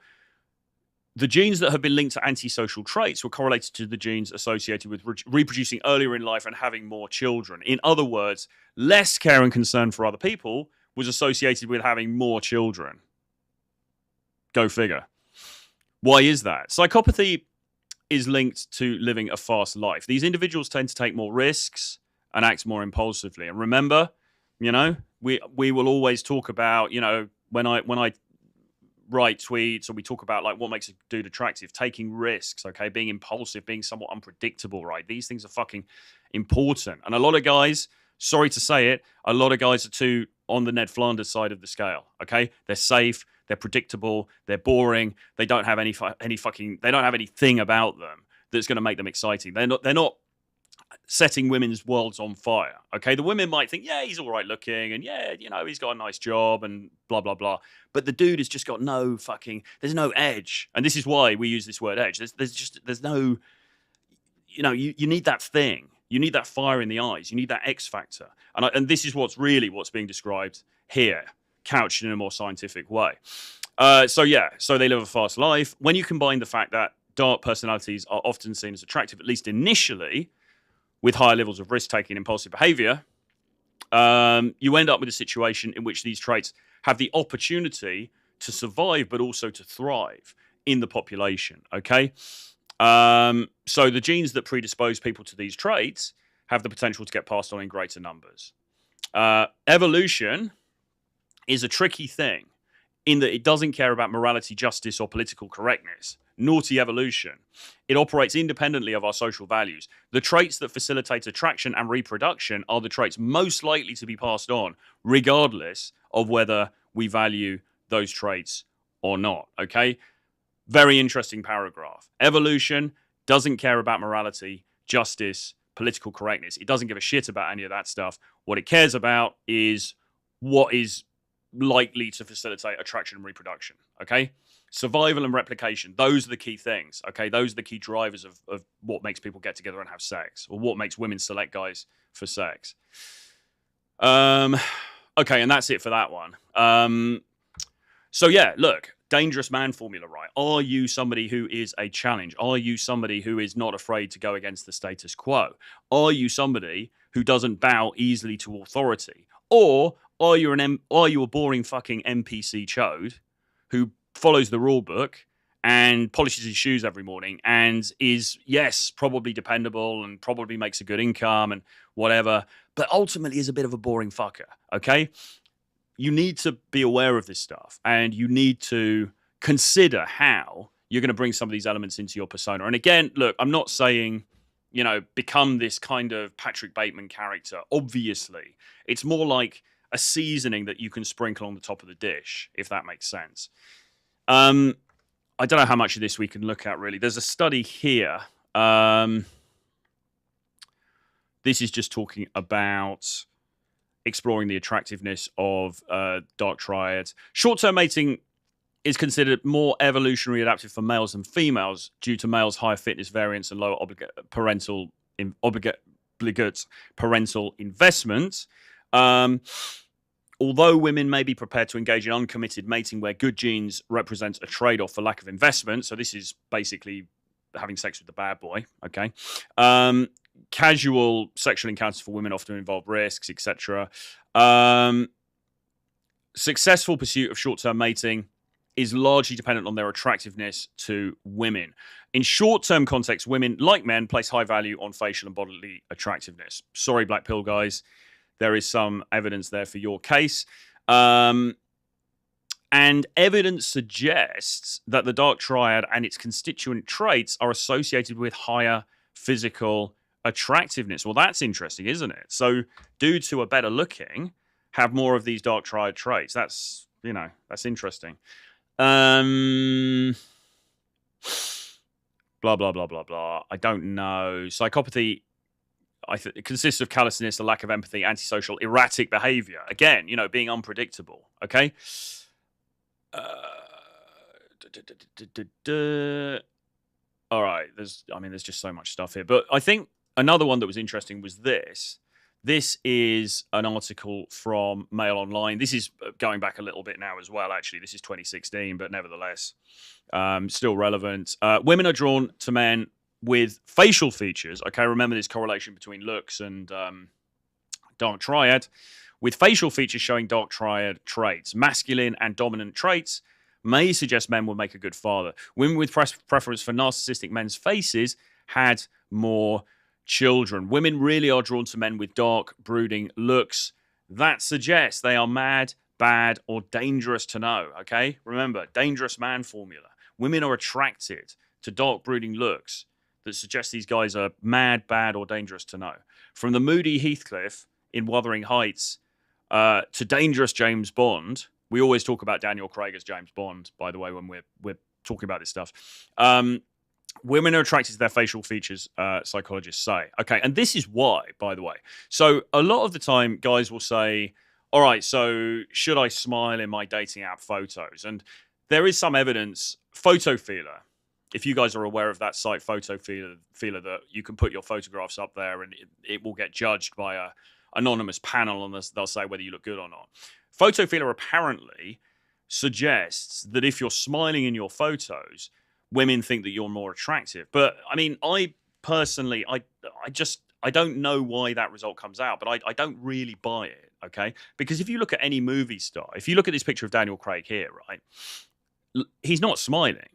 the genes that have been linked to antisocial traits were correlated to the genes associated with reproducing earlier in life and having more children. In other words, less care and concern for other people was associated with having more children. Go figure. Why is that? Psychopathy is linked to living a fast life. These individuals tend to take more risks and act more impulsively. And remember, we will always talk about, when I write tweets, or we talk about like what makes a dude attractive, taking risks, okay, being impulsive, being somewhat unpredictable, right? These things are fucking important. And a lot of guys, sorry to say it, a lot of guys are too on the Ned Flanders side of the scale, okay? They're safe, they're predictable, they're boring, they don't have they don't have anything about them that's going to make them exciting. They're not setting women's worlds on fire, okay? The women might think, yeah, he's all right looking, and yeah, he's got a nice job, and blah, blah, blah. But the dude has just got there's no edge. And this is why we use this word edge. There's no, you need that thing. You need that fire in the eyes. You need that X factor. And this is what's being described here, couched in a more scientific way. So they live a fast life. When you combine the fact that dark personalities are often seen as attractive, at least initially, with higher levels of risk-taking and impulsive behavior, you end up with a situation in which these traits have the opportunity to survive, but also to thrive in the population, okay? So the genes that predispose people to these traits have the potential to get passed on in greater numbers. Evolution is a tricky thing in that it doesn't care about morality, justice, or political correctness. Naughty evolution. It operates independently of our social values. The traits that facilitate attraction and reproduction are the traits most likely to be passed on, regardless of whether we value those traits or not, okay? Very interesting paragraph. Evolution doesn't care about morality, justice, political correctness. It doesn't give a shit about any of that stuff. What it cares about is what is likely to facilitate attraction and reproduction, okay? Survival and replication, those are the key things, okay? Those are the key drivers of what makes people get together and have sex, or what makes women select guys for sex. Okay, and that's it for that one. So yeah, look, dangerous man formula, right? Are you somebody who is a challenge? Are you somebody who is not afraid to go against the status quo? Are you somebody who doesn't bow easily to authority? Or are you a boring fucking NPC chode who follows the rule book and polishes his shoes every morning and is, yes, probably dependable and probably makes a good income and whatever, but ultimately is a bit of a boring fucker, okay? You need to be aware of this stuff, and you need to consider how you're going to bring some of these elements into your persona. And again, look, I'm not saying, become this kind of Patrick Bateman character. Obviously, it's more like a seasoning that you can sprinkle on the top of the dish, if that makes sense. I don't know how much of this we can look at, really. There's a study here. This is just talking about exploring the attractiveness of dark triads. Short-term mating is considered more evolutionary adaptive for males than females due to males' higher fitness variance and lower obligate parental investment. Although women may be prepared to engage in uncommitted mating where good genes represent a trade-off for lack of investment, so this is basically having sex with the bad boy, okay? Casual sexual encounters for women often involve risks, etc. Successful pursuit of short-term mating is largely dependent on their attractiveness to women. In short-term context, women, like men, place high value on facial and bodily attractiveness. Sorry, black pill guys. There is some evidence there for your case. And evidence suggests that the dark triad and its constituent traits are associated with higher physical attractiveness. Well, that's interesting, isn't it? So dudes who are better looking have more of these dark triad traits. That's, that's interesting. Blah, blah, blah, blah, blah. I don't know. Psychopathy, it consists of callousness, a lack of empathy, antisocial, erratic behavior. Again, being unpredictable. Okay. All right. There's just so much stuff here. But I think another one that was interesting was this. This is an article from Mail Online. This is going back a little bit now as well, actually. This is 2016, but nevertheless, still relevant. Women are drawn to men with facial features. Okay, remember this correlation between looks and dark triad. With facial features showing dark triad traits. Masculine and dominant traits may suggest men will make a good father. Women with preference for narcissistic men's faces had more children. Women really are drawn to men with dark, brooding looks. That suggests they are mad, bad, or dangerous to know, okay? Remember, dangerous man formula. Women are attracted to dark, brooding looks that suggest these guys are mad, bad, or dangerous to know. From the moody Heathcliff in Wuthering Heights to dangerous James Bond. We always talk about Daniel Craig as James Bond, by the way, when we're talking about this stuff. Women are attracted to their facial features, psychologists say. Okay, and this is why, by the way. So a lot of the time, guys will say, all right, so should I smile in my dating app photos? And there is some evidence, PhotoFeeler, if you guys are aware of that site, PhotoFeeler, that you can put your photographs up there and it will get judged by a anonymous panel and they'll say whether you look good or not. PhotoFeeler apparently suggests that if you're smiling in your photos, women think that you're more attractive. But I personally, I don't know why that result comes out, but I don't really buy it, okay? Because if you look at any movie star, if you look at this picture of Daniel Craig here, right, he's not smiling.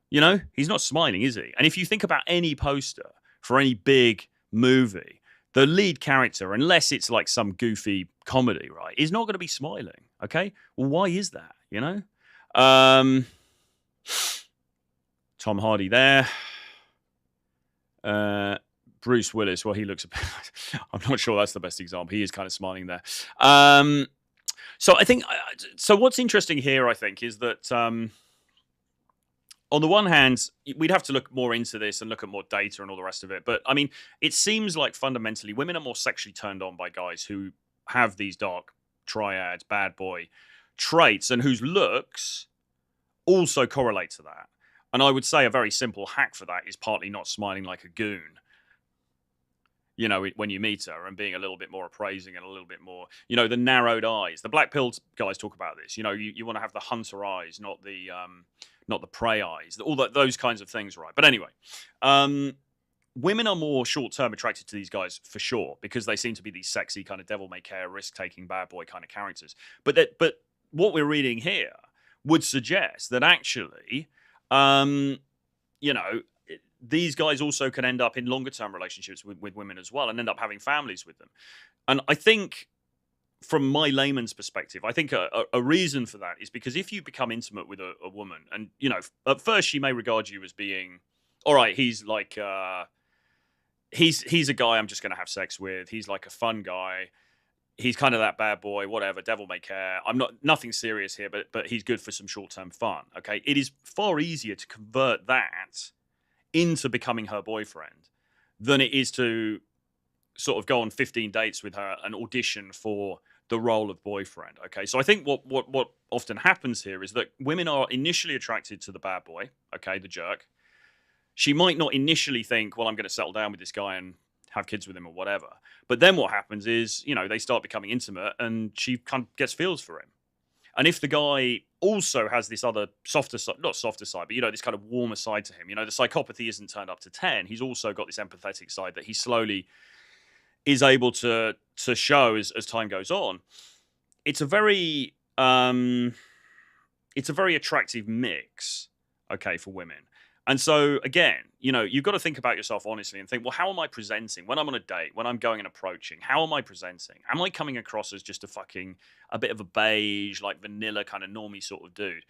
He's not smiling, is he? And if you think about any poster for any big movie, the lead character, unless it's like some goofy comedy, right, is not going to be smiling, okay? Well, why is that, Tom Hardy there. Bruce Willis, well, he looks a bit... I'm not sure that's the best example. He is kind of smiling there. So I think... So what's interesting here, I think, is that... on the one hand, we'd have to look more into this and look at more data and all the rest of it. But, it seems like fundamentally women are more sexually turned on by guys who have these dark triad, bad boy traits and whose looks also correlate to that. And I would say a very simple hack for that is partly not smiling like a goon, when you meet her, and being a little bit more appraising and a little bit more, the narrowed eyes. The black pill guys talk about this. You want to have the hunter eyes, not the prey eyes, all those kinds of things, right? But anyway, women are more short-term attracted to these guys for sure, because they seem to be these sexy kind of devil-may-care, risk-taking bad boy kind of characters. But what we're reading here would suggest that actually, these guys also can end up in longer term relationships with women as well and end up having families with them. And I think from my layman's perspective, I think a reason for that is because if you become intimate with a woman and, you know, at first she may regard you as being, all right, he's like, he's a guy I'm just going to have sex with. He's like a fun guy. He's kind of that bad boy, whatever, devil may care. I'm nothing serious here, but he's good for some short-term fun, okay? It is far easier to convert that into becoming her boyfriend than it is to sort of go on 15 dates with her and audition for the role of boyfriend, okay? So I think what often happens here is that women are initially attracted to the bad boy, okay, the jerk. She might not initially think, well, I'm going to settle down with this guy and have kids with him or whatever. But then what happens is, you know, they start becoming intimate and she kind of gets feels for him. And if the guy also has this other softer side, not softer side, but, you know, this kind of warmer side to him, you know, the psychopathy isn't turned up to 10. He's also got this empathetic side that he slowly is able to show as time goes on. It's a very attractive mix, okay, for women. And so again, you know, you've got to think about yourself honestly and think, well, how am I presenting when I'm on a date, when I'm going and approaching? How am I presenting? Am I coming across as just a bit of a beige, like vanilla kind of normie sort of dude?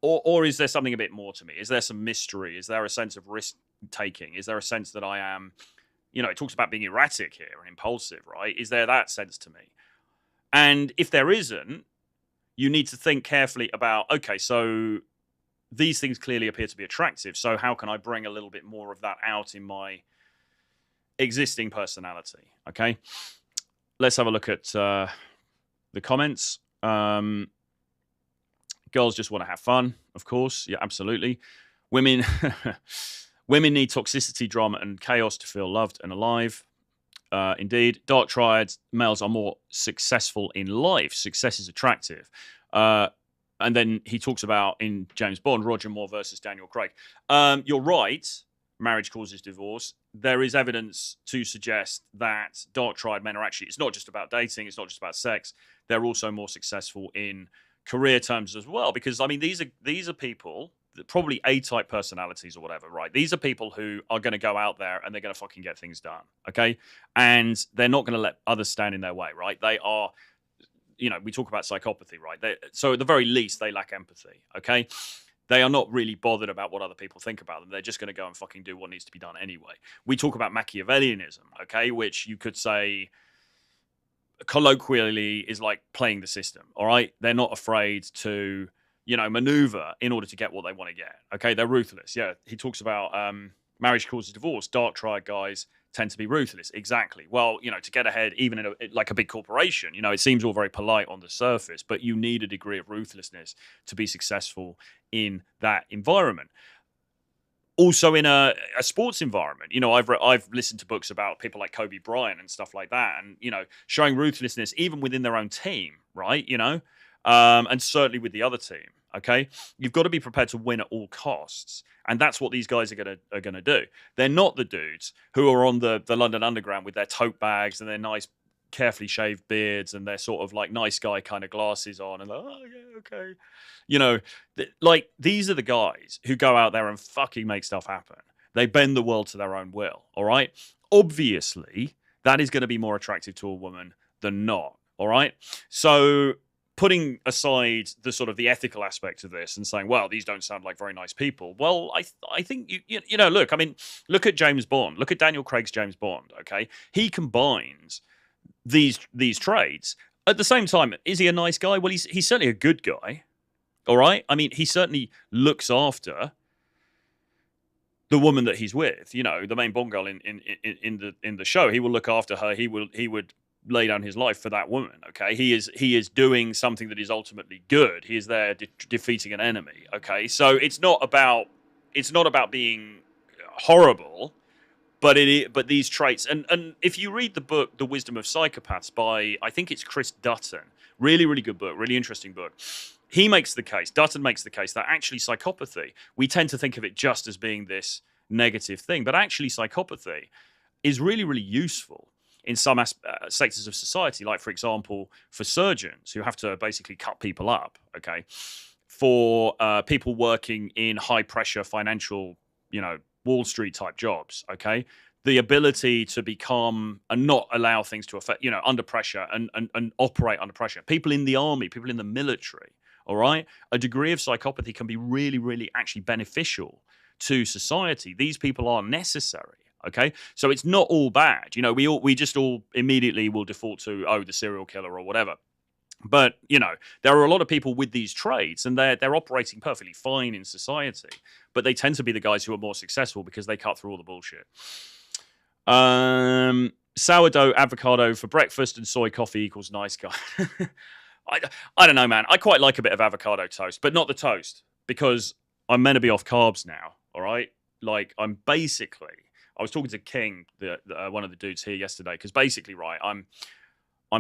Or is there something a bit more to me? Is there some mystery? Is there a sense of risk taking? Is there a sense that I am, you know, it talks about being erratic here and impulsive, right? Is there that sense to me? And if there isn't, you need to think carefully about, okay, so these things clearly appear to be attractive. So how can I bring a little bit more of that out in my existing personality? Okay. Let's have a look at the comments. Girls just want to have fun, of course. Yeah, absolutely. Women, women need toxicity, drama, and chaos to feel loved and alive. Indeed. Dark triads, males are more successful in life. Success is attractive. And then he talks about in James Bond, Roger Moore versus Daniel Craig. You're right. Marriage causes divorce. There is evidence to suggest that dark triad men are actually, it's not just about dating. It's not just about sex. They're also more successful in career terms as well. Because, I mean, these are people, probably A-type personalities or whatever, right? These are people who are going to go out there and they're going to fucking get things done, okay? And they're not going to let others stand in their way, right? They are, you know, we talk about psychopathy, right? So at the very least, they lack empathy, okay? They are not really bothered about what other people think about them. They're just going to go and fucking do what needs to be done anyway. We talk about Machiavellianism, okay? Which you could say colloquially is like playing the system, all right? They're not afraid to, you know, maneuver in order to get what they want to get, okay? They're ruthless. Yeah, he talks about marriage causes divorce. Dark triad guys tend to be ruthless. Exactly. Well, you know, to get ahead, even in like a big corporation, you know, it seems all very polite on the surface, but you need a degree of ruthlessness to be successful in that environment. Also in a sports environment, you know, I've listened to books about people like Kobe Bryant and stuff like that, and, you know, showing ruthlessness even within their own team, right? You know, and certainly with the other team. Okay, you've got to be prepared to win at all costs, and that's what these guys are gonna do. They're not the dudes who are on the London Underground with their tote bags and their nice, carefully shaved beards and their sort of like nice guy kind of glasses on, and like, oh yeah, okay, you know, like these are the guys who go out there and fucking make stuff happen. They bend the world to their own will. All right, obviously that is going to be more attractive to a woman than not. All right, so putting aside the sort of the ethical aspect of this and saying, well, these don't sound like very nice people. Well, I think, you know, look, I mean, look at James Bond. Look at Daniel Craig's James Bond, okay? He combines these traits. At the same time, is he a nice guy? Well, he's certainly a good guy, all right? I mean, he certainly looks after the woman that he's with, you know, the main Bond girl in the show. He will look after her. He would lay down his life for that woman. Okay, he is doing something that is ultimately good. He is there defeating an enemy. Okay, so it's not about being horrible, but these traits. And if you read the book The Wisdom of Psychopaths by, I think it's Chris Dutton, really good book, really interesting book. He makes the case, Dutton makes the case that actually psychopathy, we tend to think of it just as being this negative thing, but actually psychopathy is really useful in some sectors of society, like, for example, for surgeons who have to basically cut people up, okay? For people working in high-pressure financial, you know, Wall Street type jobs, okay? The ability to be calm and not allow things to affect, under pressure and operate under pressure. People in the army, people in the military, all right? A degree of psychopathy can be really, really actually beneficial to society. These people are necessary, okay? So it's not all bad. We just all immediately will default to, oh, the serial killer or whatever. But, there are a lot of people with these traits and they're operating perfectly fine in society. But they tend to be the guys who are more successful because they cut through all the bullshit. Sourdough avocado for breakfast and soy coffee equals nice guy. I don't know, man. I quite like a bit of avocado toast, but not the toast because I'm meant to be off carbs now. All right, like I was talking to King, one of the dudes here yesterday, because basically, right, I'm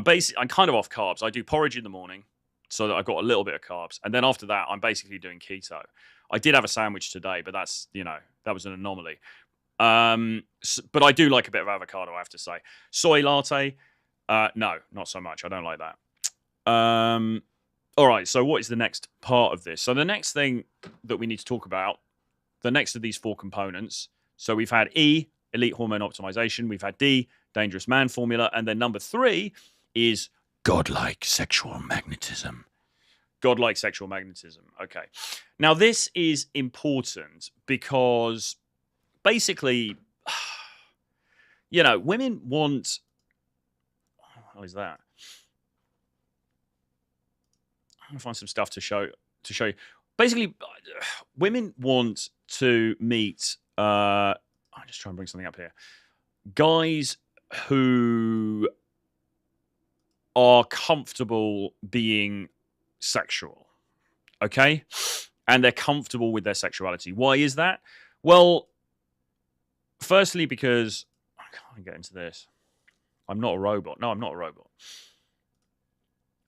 kind of off carbs. I do porridge in the morning so that I've got a little bit of carbs, and then after that, I'm basically doing keto. I did have a sandwich today, but that's that was an anomaly. But I do like a bit of avocado, I have to say. Soy latte, no, not so much. I don't like that. All right, so what is the next part of this? So the next thing that we need to talk about, the next of these four components. So we've had E, elite hormone optimization. We've had D, dangerous man formula. And then number 3 is godlike sexual magnetism. Godlike sexual magnetism. Okay. Now, this is important because basically, women want... How is that? I'm going to find some stuff to show you. Basically, women want to meet... I'm just trying to bring something up here. Guys who are comfortable being sexual, okay? And they're comfortable with their sexuality. Why is that? Well, firstly, because... I can't get into this. I'm not a robot. No, I'm not a robot.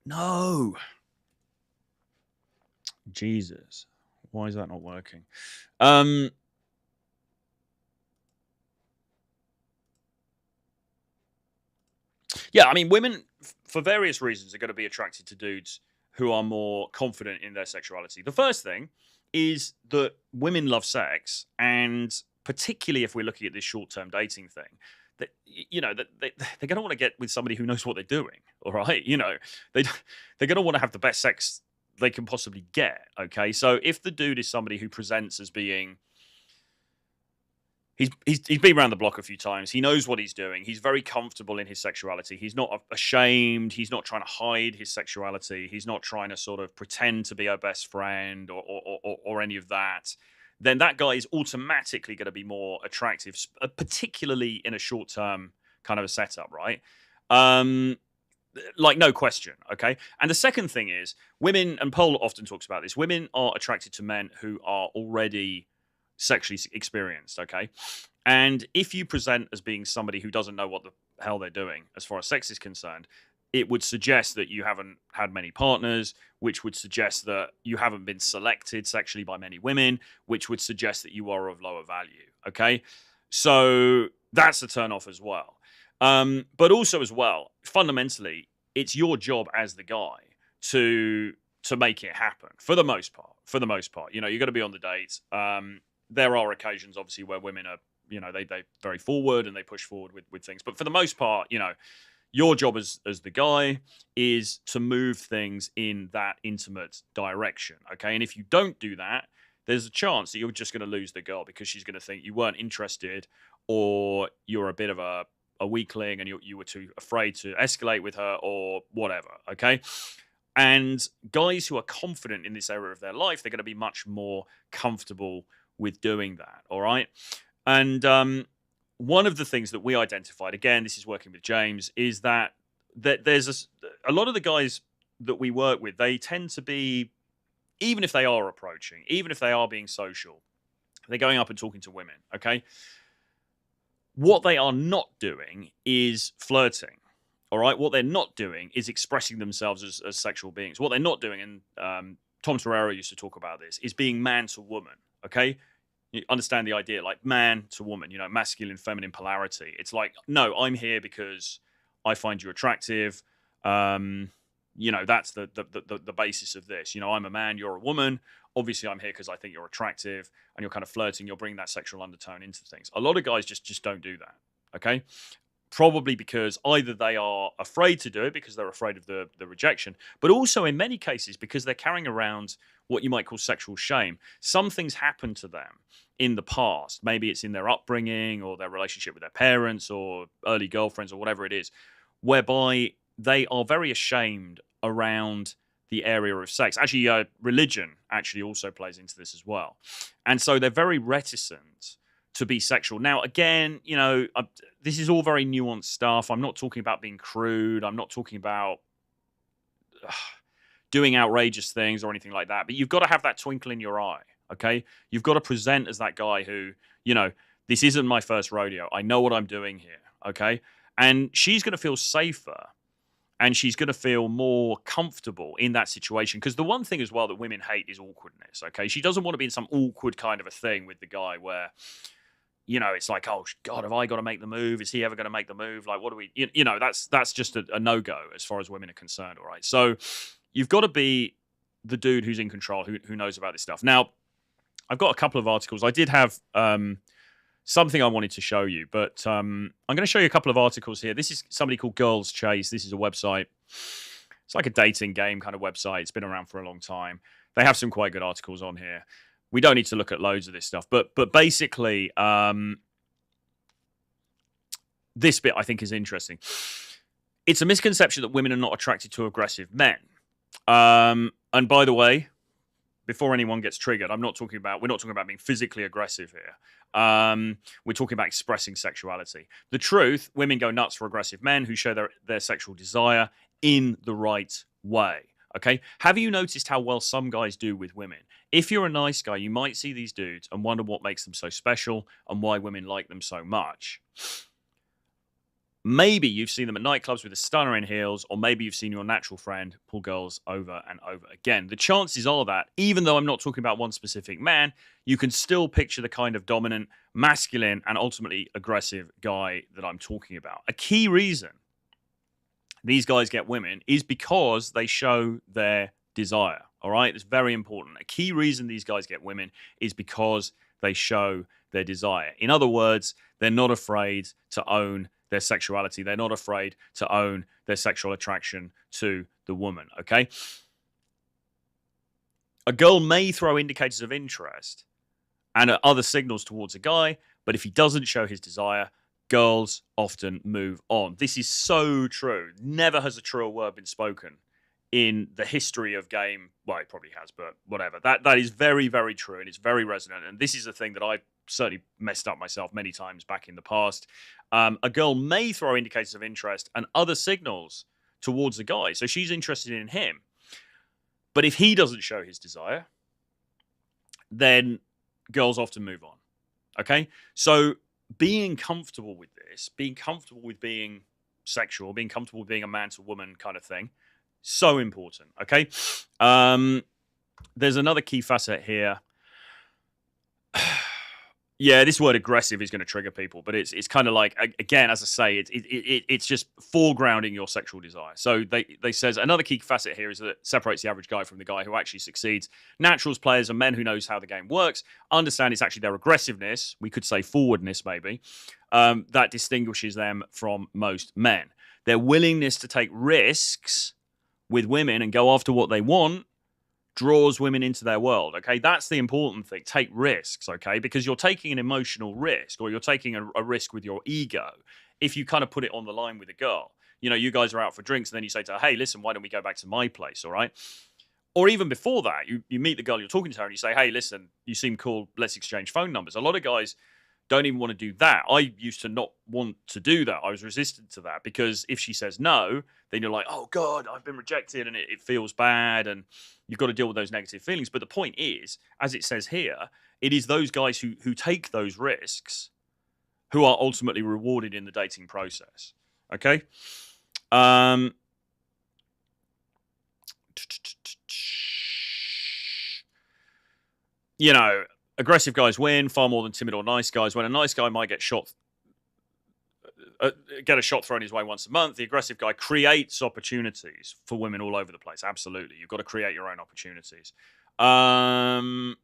No. Jesus. Why is that not working? Yeah, I mean, women, for various reasons, are going to be attracted to dudes who are more confident in their sexuality. The first thing is that women love sex, and particularly if we're looking at this short-term dating thing, that they're going to want to get with somebody who knows what they're doing. All right, they're going to want to have the best sex they can possibly get. Okay, so if the dude is somebody who presents as being... He's been around the block a few times. He knows what he's doing. He's very comfortable in his sexuality. He's not ashamed. He's not trying to hide his sexuality. He's not trying to sort of pretend to be her best friend or any of that. Then that guy is automatically going to be more attractive, particularly in a short-term kind of a setup, right? Like, no question, okay? And the second thing is, women, and Paul often talks about this, women are attracted to men who are already sexually experienced, okay? And if you present as being somebody who doesn't know what the hell they're doing as far as sex is concerned, it would suggest that you haven't had many partners, which would suggest that you haven't been selected sexually by many women, which would suggest that you are of lower value, okay? So that's a turn off as well. But also as well, fundamentally, it's your job as the guy to make it happen for the most part. You're going to be on the dates. There are occasions, obviously, where women are, they very forward and they push forward with things. But for the most part, your job as the guy is to move things in that intimate direction, okay? And if you don't do that, there's a chance that you're just going to lose the girl because she's going to think you weren't interested, or you're a bit of a weakling and you were too afraid to escalate with her or whatever, okay? And guys who are confident in this area of their life, they're going to be much more comfortable with doing that, all right? And one of the things that we identified, again, this is working with James, is that there's a lot of the guys that we work with, they tend to be, even if they are approaching, even if they are being social, they're going up and talking to women, okay? What they are not doing is flirting. All right, what they're not doing is expressing themselves as sexual beings. What they're not doing, and Tom Torero used to talk about this, is being man to woman, okay? You understand the idea, like man to woman, masculine, feminine polarity. It's like, no, I'm here because I find you attractive. That's the basis of this. I'm a man, you're a woman. obviously I'm here because I think you're attractive, and you're kind of flirting, you're bringing that sexual undertone into things. A lot of guys just don't do that, okay? Probably because either they are afraid to do it because they're afraid of the rejection, but also in many cases because they're carrying around what you might call sexual shame. Some things happen to them in the past. Maybe it's in their upbringing or their relationship with their parents or early girlfriends or whatever it is, whereby they are very ashamed around the area of sex. Actually, religion actually also plays into this as well. And so they're very reticent to be sexual. Now, again, this is all very nuanced stuff. I'm not talking about being crude. I'm not talking about doing outrageous things or anything like that. But you've got to have that twinkle in your eye, okay? You've got to present as that guy who, this isn't my first rodeo. I know what I'm doing here, okay? And she's going to feel safer and she's going to feel more comfortable in that situation. Because the one thing as well that women hate is awkwardness, okay? She doesn't want to be in some awkward kind of a thing with the guy where, it's like, oh, God, have I got to make the move? Is he ever going to make the move? Like, what do we, that's just a no-go as far as women are concerned, all right? So you've got to be the dude who's in control, who knows about this stuff. Now, I've got a couple of articles. I did have something I wanted to show you, but I'm going to show you a couple of articles here. This is somebody called Girls Chase. This is a website. It's like a dating game kind of website. It's been around for a long time. They have some quite good articles on here. We don't need to look at loads of this stuff, but basically, this bit I think is interesting. It's a misconception that women are not attracted to aggressive men. And by the way, before anyone gets triggered, we're not talking about being physically aggressive here. We're talking about expressing sexuality. The truth, women go nuts for aggressive men who show their sexual desire in the right way. Okay? Have you noticed how well some guys do with women? If you're a nice guy, you might see these dudes and wonder what makes them so special and why women like them so much. Maybe you've seen them at nightclubs with a stunner in heels, or maybe you've seen your natural friend pull girls over and over again. The chances are that, even though I'm not talking about one specific man, you can still picture the kind of dominant, masculine, and ultimately aggressive guy that I'm talking about. A key reason these guys get women is because they show their desire. All right? It's very important. A key reason these guys get women is because they show their desire. In other words, they're not afraid to own their sexuality. They're not afraid to own their sexual attraction to the woman, okay? A girl may throw indicators of interest and other signals towards a guy, but if he doesn't show his desire, girls often move on. This is so true. Never has a truer word been spoken in the history of game. Well, it probably has, but whatever. That is very, very true, and it's very resonant. And this is a thing that I certainly messed up myself many times back in the past. A girl may throw indicators of interest and other signals towards a guy, so she's interested in him. But if he doesn't show his desire, then girls often move on. Okay? So being comfortable with this, being comfortable with being sexual, being comfortable with being a man to woman kind of thing, so important. Okay? There's another key facet here. Yeah, this word aggressive is going to trigger people, but it's kind of like, again, as I say, it's just foregrounding your sexual desire. So they says another key facet here is that it separates the average guy from the guy who actually succeeds. Naturals players are men who knows how the game works, understand it's actually their aggressiveness, we could say forwardness maybe, that distinguishes them from most men. Their willingness to take risks with women and go after what they want draws women into their world, okay? That's the important thing. Take risks, okay? Because you're taking an emotional risk, or you're taking a risk with your ego if you kind of put it on the line with a girl. You know, you guys are out for drinks, and then you say to her, hey, listen, why don't we go back to my place, all right? Or even before that, you meet the girl you're talking to her, and you say, hey, listen, you seem cool, let's exchange phone numbers. A lot of guys don't even want to do that. I used to not want to do that. I was resistant to that because if she says no, then you're like, oh God, I've been rejected, and it feels bad, and you've got to deal with those negative feelings. But the point is, as it says here, it is those guys who take those risks who are ultimately rewarded in the dating process. Okay? You know, aggressive guys win far more than timid or nice guys. When a nice guy might get a shot thrown his way once a month, the aggressive guy creates opportunities for women all over the place. Absolutely. You've got to create your own opportunities. Um,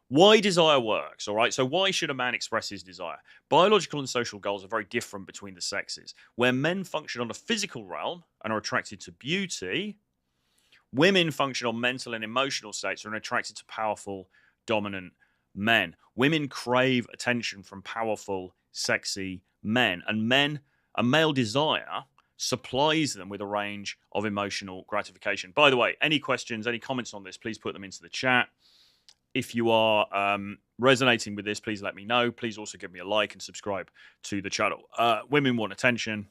why desire works, all right? So why should a man express his desire? Biological and social goals are very different between the sexes. Where men function on a physical realm and are attracted to beauty, women function on mental and emotional states and are attracted to powerful, dominant men. Women crave attention from powerful, sexy men, and a male desire supplies them with a range of emotional gratification. By the way, any questions, any comments on this, please put them into the chat. If you are resonating with this, please let me know. Please also give me a like and subscribe to the channel. Women want attention.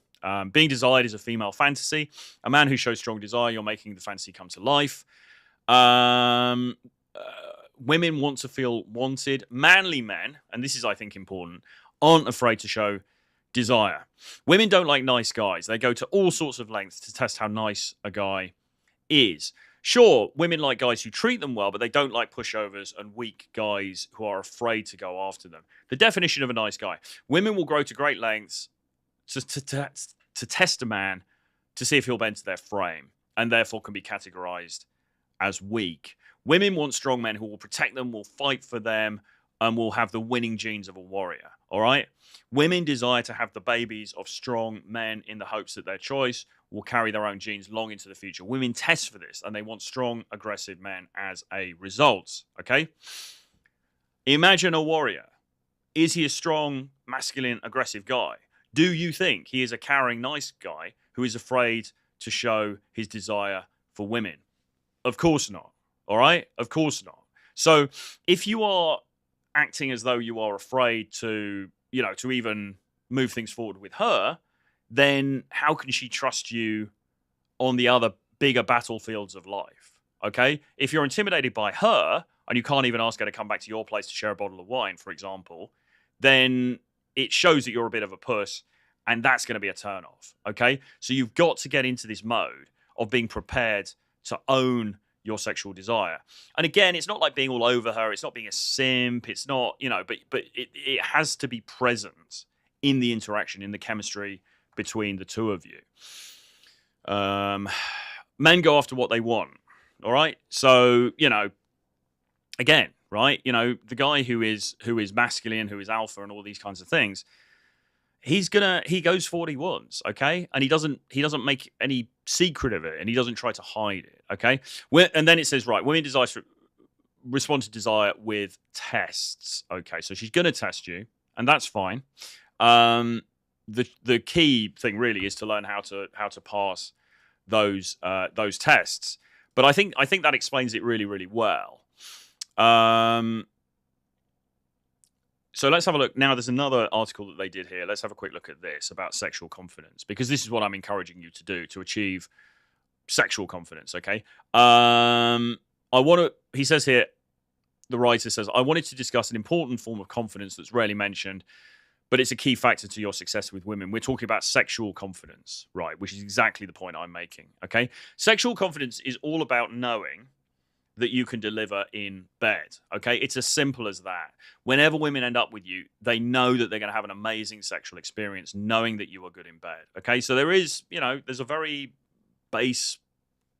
Being desired is a female fantasy. A man who shows strong desire, you're making the fantasy come to life. Women want to feel wanted. Manly men, and this is, I think, important, aren't afraid to show desire. Women don't like nice guys. They go to all sorts of lengths to test how nice a guy is. Sure, women like guys who treat them well, but they don't like pushovers and weak guys who are afraid to go after them. The definition of a nice guy. Women will go to great lengths to test a man to see if he'll bend to their frame and therefore can be categorized as weak. Women want strong men who will protect them, will fight for them, and will have the winning genes of a warrior. All right? Women desire to have the babies of strong men in the hopes that their choice will carry their own genes long into the future. Women test for this, and they want strong, aggressive men as a result. Okay? Imagine a warrior. Is he a strong, masculine, aggressive guy? Do you think he is a caring, nice guy who is afraid to show his desire for women? Of course not. All right? Of course not. So if you are acting as though you are afraid to, to even move things forward with her, then how can she trust you on the other bigger battlefields of life? Okay? If you're intimidated by her and you can't even ask her to come back to your place to share a bottle of wine, for example, then it shows that you're a bit of a puss, and that's going to be a turn-off. Okay? So you've got to get into this mode of being prepared to own your sexual desire. And again, it's not like being all over her. It's not being a simp. It's not, but it has to be present in the interaction, in the chemistry between the two of you. Men go after what they want. All right. So, again, right. The guy who is masculine, who is alpha and all these kinds of things, he goes for what he wants. Okay. And he doesn't make any secret of it, and he doesn't try to hide it. Okay. And then it says, right, women respond to desire with tests. Okay. So she's going to test you, and that's fine. The key thing really is to learn how to pass those tests. But I think that explains it really, really well. So let's have a look. Now, there's another article that they did here. Let's have a quick look at this about sexual confidence, because this is what I'm encouraging you to do to achieve sexual confidence. Okay. He says here, the writer says, I wanted to discuss an important form of confidence that's rarely mentioned, but it's a key factor to your success with women. We're talking about sexual confidence, right? Which is exactly the point I'm making. Okay. Sexual confidence is all about knowing that you can deliver in bed. Okay. It's as simple as that. Whenever women end up with you, they know that they're going to have an amazing sexual experience knowing that you are good in bed. Okay. So there's a very base,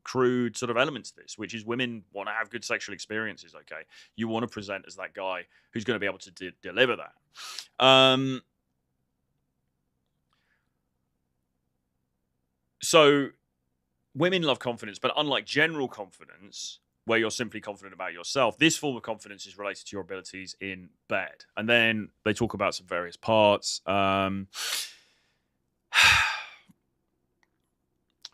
crude sort of element to this, which is women want to have good sexual experiences. Okay. You want to present as that guy who's going to be able to deliver that. So women love confidence, but unlike general confidence, where you're simply confident about yourself, this form of confidence is related to your abilities in bed. And then they talk about some various parts.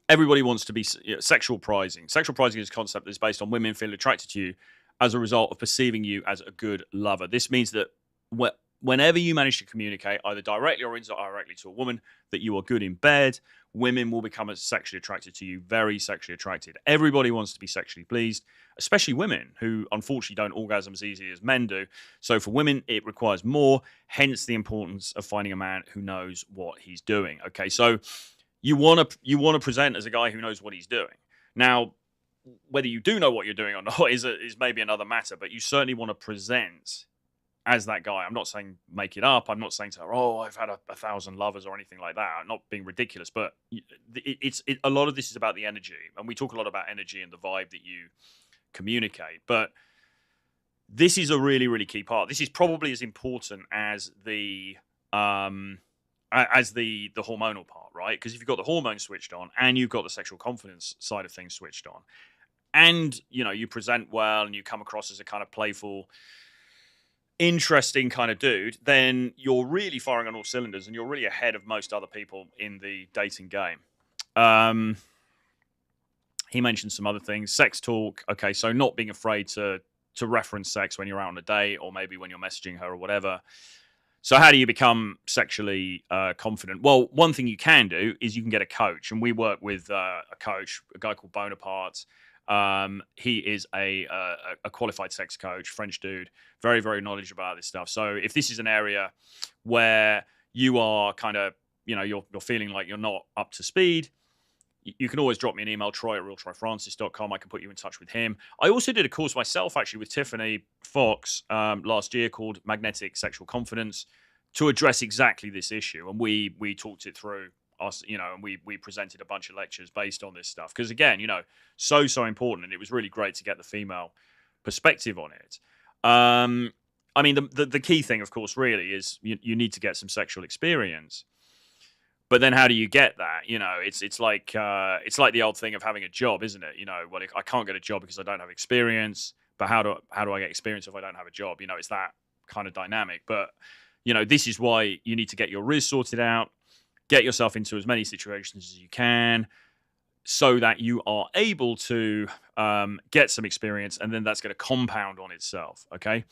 Everybody wants to be sexual prizing. Sexual prizing is a concept that's based on women feeling attracted to you as a result of perceiving you as a good lover. This means that whenever you manage to communicate, either directly or indirectly to a woman, that you are good in bed, women will become sexually attracted to you, very sexually attracted. Everybody wants to be sexually pleased, especially women who unfortunately don't orgasm as easily as men do. So for women, it requires more, hence the importance of finding a man who knows what he's doing. Okay, so you want to present as a guy who knows what he's doing. Now, whether you do know what you're doing or not is maybe another matter, but you certainly want to present as that guy. I'm not saying make it up. I'm not saying to her, oh, I've had 1,000 lovers or anything like that. I'm not being ridiculous, but a lot of this is about the energy. And we talk a lot about energy and the vibe that you communicate. But this is a really, really key part. This is probably as important as the hormonal part, right? Because if you've got the hormones switched on and you've got the sexual confidence side of things switched on, and you present well and you come across as a kind of playful, interesting kind of dude, then you're really firing on all cylinders and you're really ahead of most other people in the dating game. He mentioned some other things. Sex talk. Okay, so not being afraid to reference sex when you're out on a date or maybe when you're messaging her or whatever. So how do you become sexually confident? Well, one thing you can do is you can get a coach. And we work with a coach, a guy called Bonaparte. He is a qualified sex coach, French dude, very, very knowledgeable about this stuff. So if this is an area where you are kind of, you're feeling like you're not up to speed, you can always drop me an email, troy@realtroyfrancis.com. I can put you in touch with him. I also did a course myself, actually, with Tiffany Fox last year called Magnetic Sexual Confidence to address exactly this issue. And we talked it through us, and we presented a bunch of lectures based on this stuff. Because again, so important. And it was really great to get the female perspective on it. I mean, the key thing, of course, really is you need to get some sexual experience. But then how do you get that? It's like the old thing of having a job, isn't it? Well, I can't get a job because I don't have experience. But how do I get experience if I don't have a job? It's that kind of dynamic. But this is why you need to get your riz sorted out, get yourself into as many situations as you can, so that you are able to get some experience, and then that's going to compound on itself. Okay.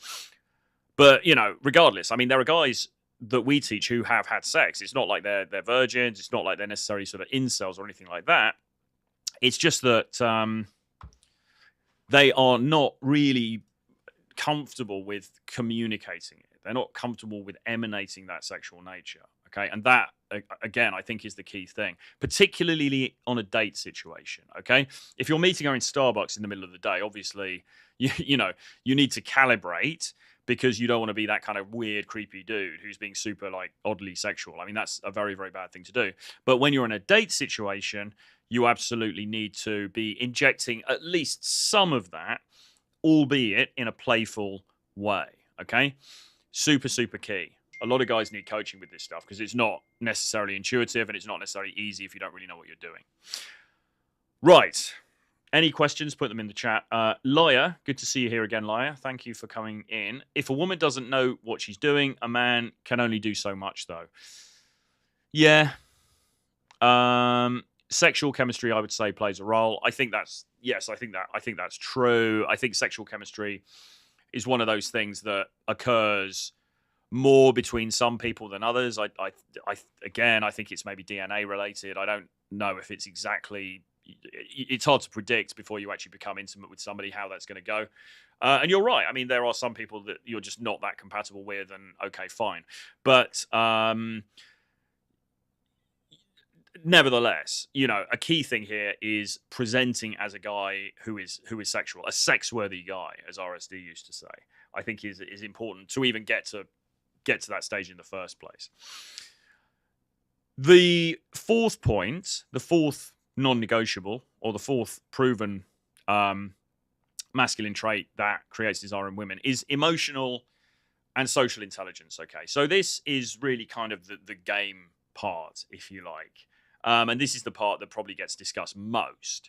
But regardless, I mean, there are guys that we teach who have had sex. It's not like they're virgins. It's not like they're necessarily sort of incels or anything like that. It's just that they are not really comfortable with communicating it. They're not comfortable with emanating that sexual nature. Okay. And that, again, I think is the key thing, particularly on a date situation. Okay. If you're meeting her in Starbucks in the middle of the day, obviously, you need to calibrate, because you don't want to be that kind of weird, creepy dude who's being super, like, oddly sexual. I mean, that's a very, very bad thing to do. But when you're in a date situation, you absolutely need to be injecting at least some of that, albeit in a playful way. Okay? Super, super key. A lot of guys need coaching with this stuff because it's not necessarily intuitive and it's not necessarily easy if you don't really know what you're doing. Right. Any questions, put them in the chat. Laya, good to see you here again, Laya. Thank you for coming in. If a woman doesn't know what she's doing, a man can only do so much, though. Yeah. Sexual chemistry, I would say, plays a role. I think that's true. I think sexual chemistry is one of those things that occurs more between some people than others. I think it's maybe DNA related. I don't know if it's exactly... It's hard to predict before you actually become intimate with somebody how that's going to go. And you're right. I mean, there are some people that you're just not that compatible with, and okay, fine. But nevertheless, a key thing here is presenting as a guy who is sexual, a sex-worthy guy, as RSD used to say. I think is important to even get to that stage in the first place. The fourth point, the fourth non-negotiable, or the fourth proven masculine trait that creates desire in women, is emotional and social intelligence. Okay, so this is really kind of the game part, if you like, and this is the part that probably gets discussed most,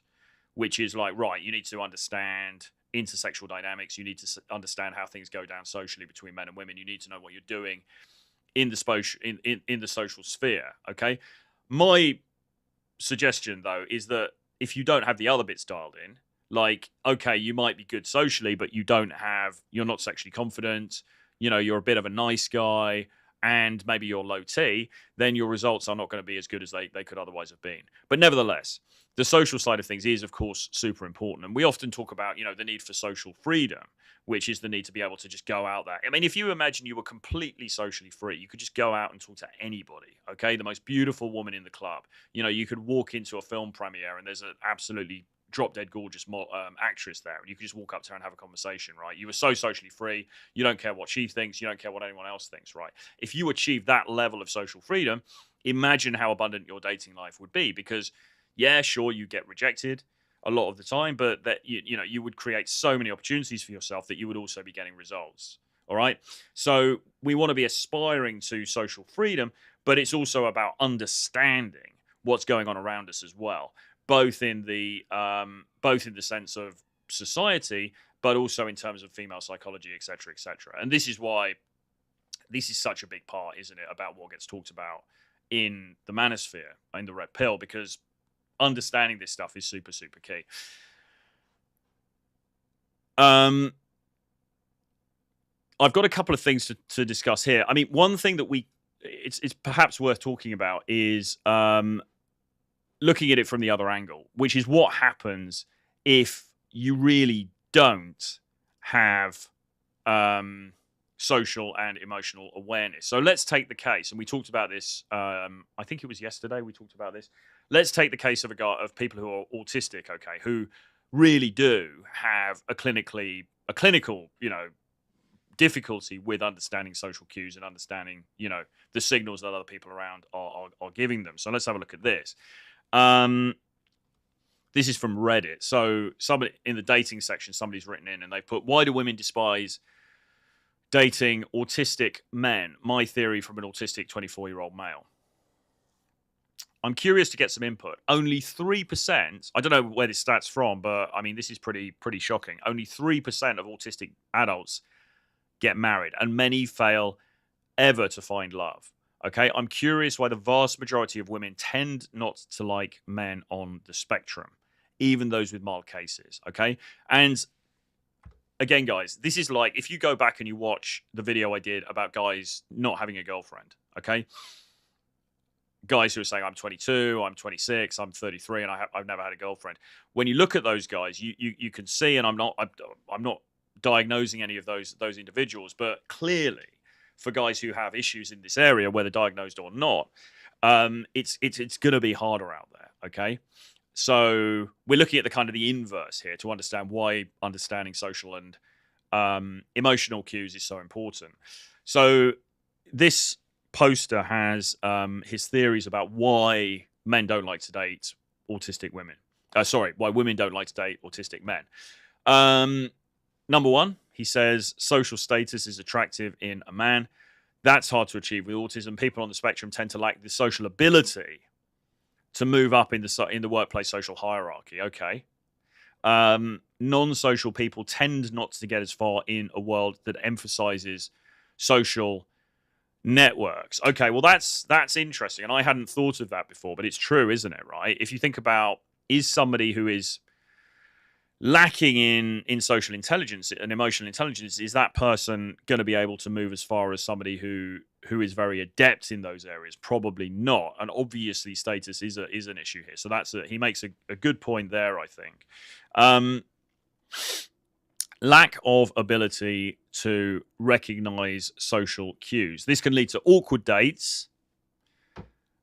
which is like, right, you need to understand intersexual dynamics, you need to understand how things go down socially between men and women, you need to know what you're doing in the social sphere. Okay, my suggestion, though, is that if you don't have the other bits dialed in, like, okay, you might be good socially, but you're not sexually confident, you're a bit of a nice guy, and maybe you're low T, then your results are not going to be as good as they could otherwise have been. But nevertheless, the social side of things is, of course, super important. And we often talk about, the need for social freedom, which is the need to be able to just go out there. I mean, if you imagine you were completely socially free, you could just go out and talk to anybody, okay? The most beautiful woman in the club. You could walk into a film premiere and there's an absolutely drop-dead gorgeous actress there, and you could just walk up to her and have a conversation, right? You were so socially free, you don't care what she thinks, you don't care what anyone else thinks, right? If you achieve that level of social freedom, imagine how abundant your dating life would be, because, yeah, sure, you get rejected, a lot of the time, but that you would create so many opportunities for yourself that you would also be getting results. All right. So we want to be aspiring to social freedom, but it's also about understanding what's going on around us as well, both in the sense of society, but also in terms of female psychology, etc., etc. And this is why this is such a big part, isn't it, about what gets talked about in the manosphere, in the red pill, because understanding this stuff is super, super key. I've got a couple of things to discuss here. I mean, one thing that it's perhaps worth talking about is looking at it from the other angle, which is what happens if you really don't have social and emotional awareness. So let's take the case, and we talked about this, I think it was yesterday we talked about this. Let's take the case of people who are autistic, okay, who really do have a clinical, difficulty with understanding social cues and understanding, the signals that other people around are giving them. So let's have a look at this. This is from Reddit. So somebody in the dating section, somebody's written in and they put, "Why do women despise dating autistic men? My theory from an autistic 24-year-old male." I'm curious to get some input. Only 3%, I don't know where this stat's from, but I mean, this is pretty shocking. Only 3% of autistic adults get married, and many fail ever to find love. Okay, I'm curious why the vast majority of women tend not to like men on the spectrum, even those with mild cases. Okay, and again, guys, this is like if you go back and you watch the video I did about guys not having a girlfriend. Okay, guys who are saying I'm 22, I'm 26, I'm 33, and I've never had a girlfriend. When you look at those guys, you can see, and I'm not diagnosing any of those individuals, but clearly, for guys who have issues in this area, whether diagnosed or not, it's going to be harder out there. Okay, so we're looking at the kind of the inverse here to understand why understanding social and emotional cues is so important. So this poster has his theories about why men don't like to date autistic women. Why women don't like to date autistic men. Number one, he says social status is attractive in a man. That's hard to achieve with autism. People on the spectrum tend to lack the social ability to move up in the workplace social hierarchy. Okay. Non-social people tend not to get as far in a world that emphasizes social networks. Okay, well that's interesting, and I hadn't thought of that before, but it's true, isn't it? Right? If you think about, is somebody who is lacking in social intelligence and emotional intelligence, is that person going to be able to move as far as somebody who is very adept in those areas? Probably not. And obviously status is an issue here. So he makes a good point there, I think. Lack of ability to recognize social cues. This can lead to awkward dates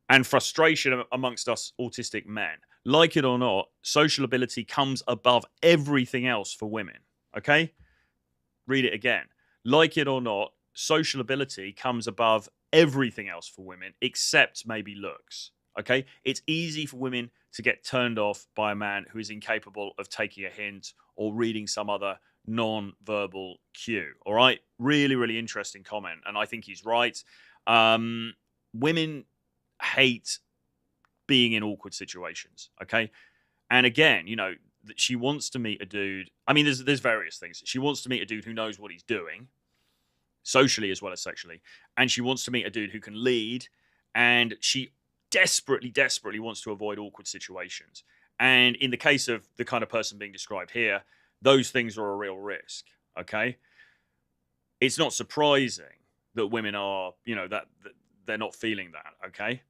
and frustration amongst us autistic men. Like it or not, social ability comes above everything else for women. Okay? Read it again. Like it or not, social ability comes above everything else for women, except maybe looks. Okay? It's easy for women to get turned off by a man who is incapable of taking a hint or reading some other non-verbal cue. All right? Really, really interesting comment. And I think he's right. Women hate being in awkward situations. Okay? And again, she wants to meet a dude. I mean, there's various things. She wants to meet a dude who knows what he's doing, socially as well as sexually. And she wants to meet a dude who can lead. And she desperately, desperately wants to avoid awkward situations. And in the case of the kind of person being described here, those things are a real risk, okay? It's not surprising that women are, that they're not feeling that, okay?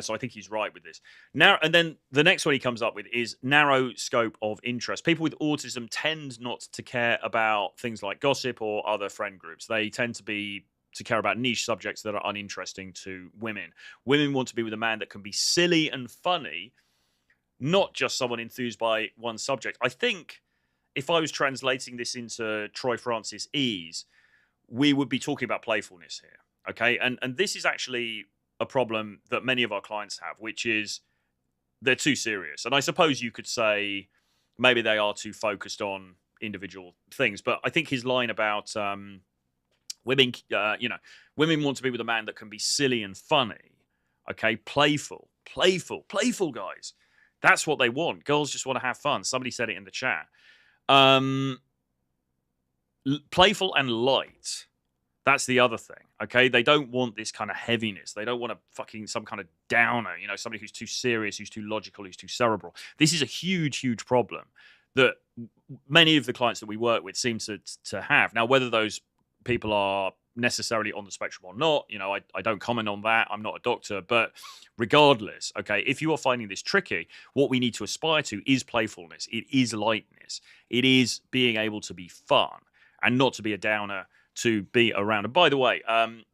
So I think he's right with this. Now, and then the next one he comes up with is narrow scope of interest. People with autism tend not to care about things like gossip or other friend groups. They tend to care about niche subjects that are uninteresting to women. Women want to be with a man that can be silly and funny, not just someone enthused by one subject. I think if I was translating this into Troy Francis ease, we would be talking about playfulness here, okay? And this is actually a problem that many of our clients have, which is they're too serious. And I suppose you could say maybe they are too focused on individual things. But I think his line about women, women want to be with a man that can be silly and funny, okay, playful, guys. That's what they want. Girls just want to have fun. Somebody said it in the chat. Playful and light. That's the other thing, okay? They don't want this kind of heaviness. They don't want some kind of downer, somebody who's too serious, who's too logical, who's too cerebral. This is a huge, huge problem that many of the clients that we work with seem to have. Now, whether those people are necessarily on the spectrum or not, I don't comment on that. I'm not a doctor, but regardless, okay, if you are finding this tricky, what we need to aspire to is playfulness. It is lightness. It is being able to be fun and not to be a downer, to be around. And by the way,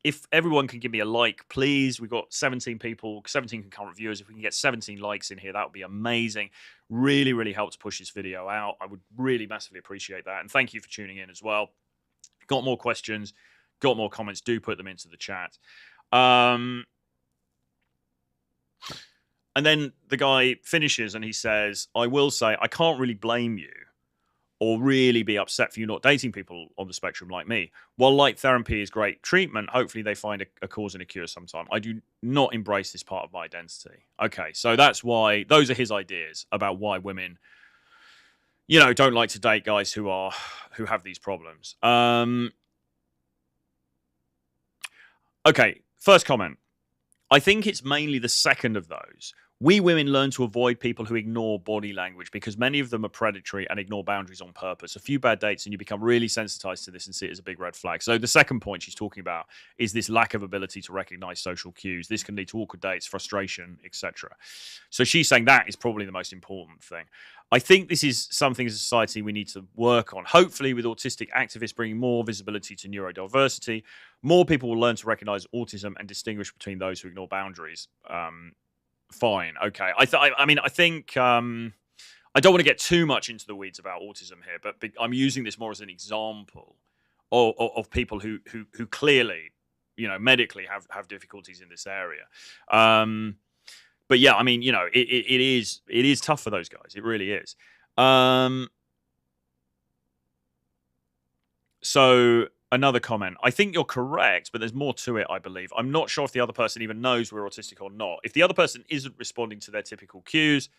if everyone can give me a like, please. We've got 17 people, 17 concurrent viewers. If we can get 17 likes in here, that would be amazing. Really, really helps push this video out. I would really massively appreciate that. And thank you for tuning in as well. Got more questions, got more comments, do put them into the chat. And then the guy finishes and he says, I will say, I can't really blame you or really be upset for you not dating people on the spectrum like me. While light therapy is great treatment, hopefully they find a cause and a cure sometime. I do not embrace this part of my identity. Okay, so that's why, those are his ideas about why women, don't like to date guys who have these problems. Okay, first comment. I think it's mainly the second of those. We women learn to avoid people who ignore body language because many of them are predatory and ignore boundaries on purpose. A few bad dates and you become really sensitized to this and see it as a big red flag. So the second point she's talking about is this lack of ability to recognize social cues. This can lead to awkward dates, frustration, etc. So she's saying that is probably the most important thing. I think this is something as a society we need to work on. Hopefully, with autistic activists bringing more visibility to neurodiversity, more people will learn to recognize autism and distinguish between those who ignore boundaries. Fine, okay. I think I don't want to get too much into the weeds about autism here, but I'm using this more as an example of people who clearly, medically have difficulties in this area. But yeah, it is tough for those guys. It really is. So another comment. I think you're correct, but there's more to it, I believe. I'm not sure if the other person even knows we're autistic or not. If the other person isn't responding to their typical cues,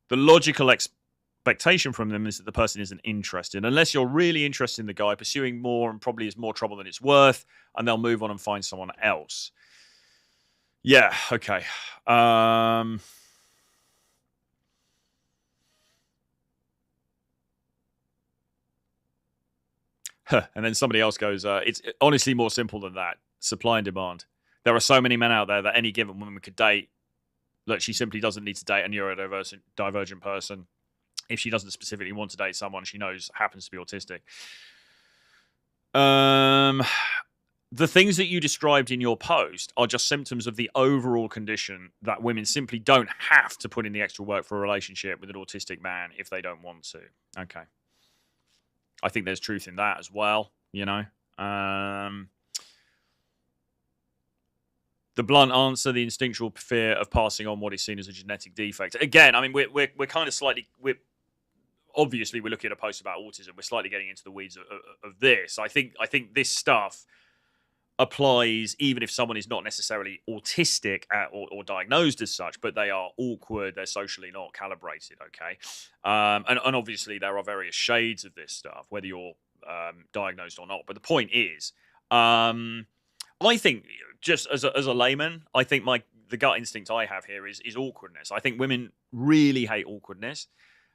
the logical expectation from them is that the person isn't interested. Unless you're really interested in the guy, pursuing more and probably is more trouble than it's worth, and they'll move on and find someone else. Yeah, okay. And then somebody else goes, it's honestly more simple than that. Supply and demand. There are so many men out there that any given woman could date. Look, she simply doesn't need to date a neurodivergent person if she doesn't specifically want to date someone she knows happens to be autistic. The things that you described in your post are just symptoms of the overall condition that women simply don't have to put in the extra work for a relationship with an autistic man if they don't want to. Okay. I think there's truth in that as well, The blunt answer, the instinctual fear of passing on what is seen as a genetic defect. Again, we're kind of slightly... Obviously, we're looking at a post about autism. We're slightly getting into the weeds of this. I think this stuff applies even if someone is not necessarily autistic or diagnosed as such, but they are awkward, they're socially not calibrated, okay? And obviously there are various shades of this stuff, whether you're diagnosed or not. But the point is, I think, just as a layman, I think the gut instinct I have here is awkwardness. I think women really hate awkwardness,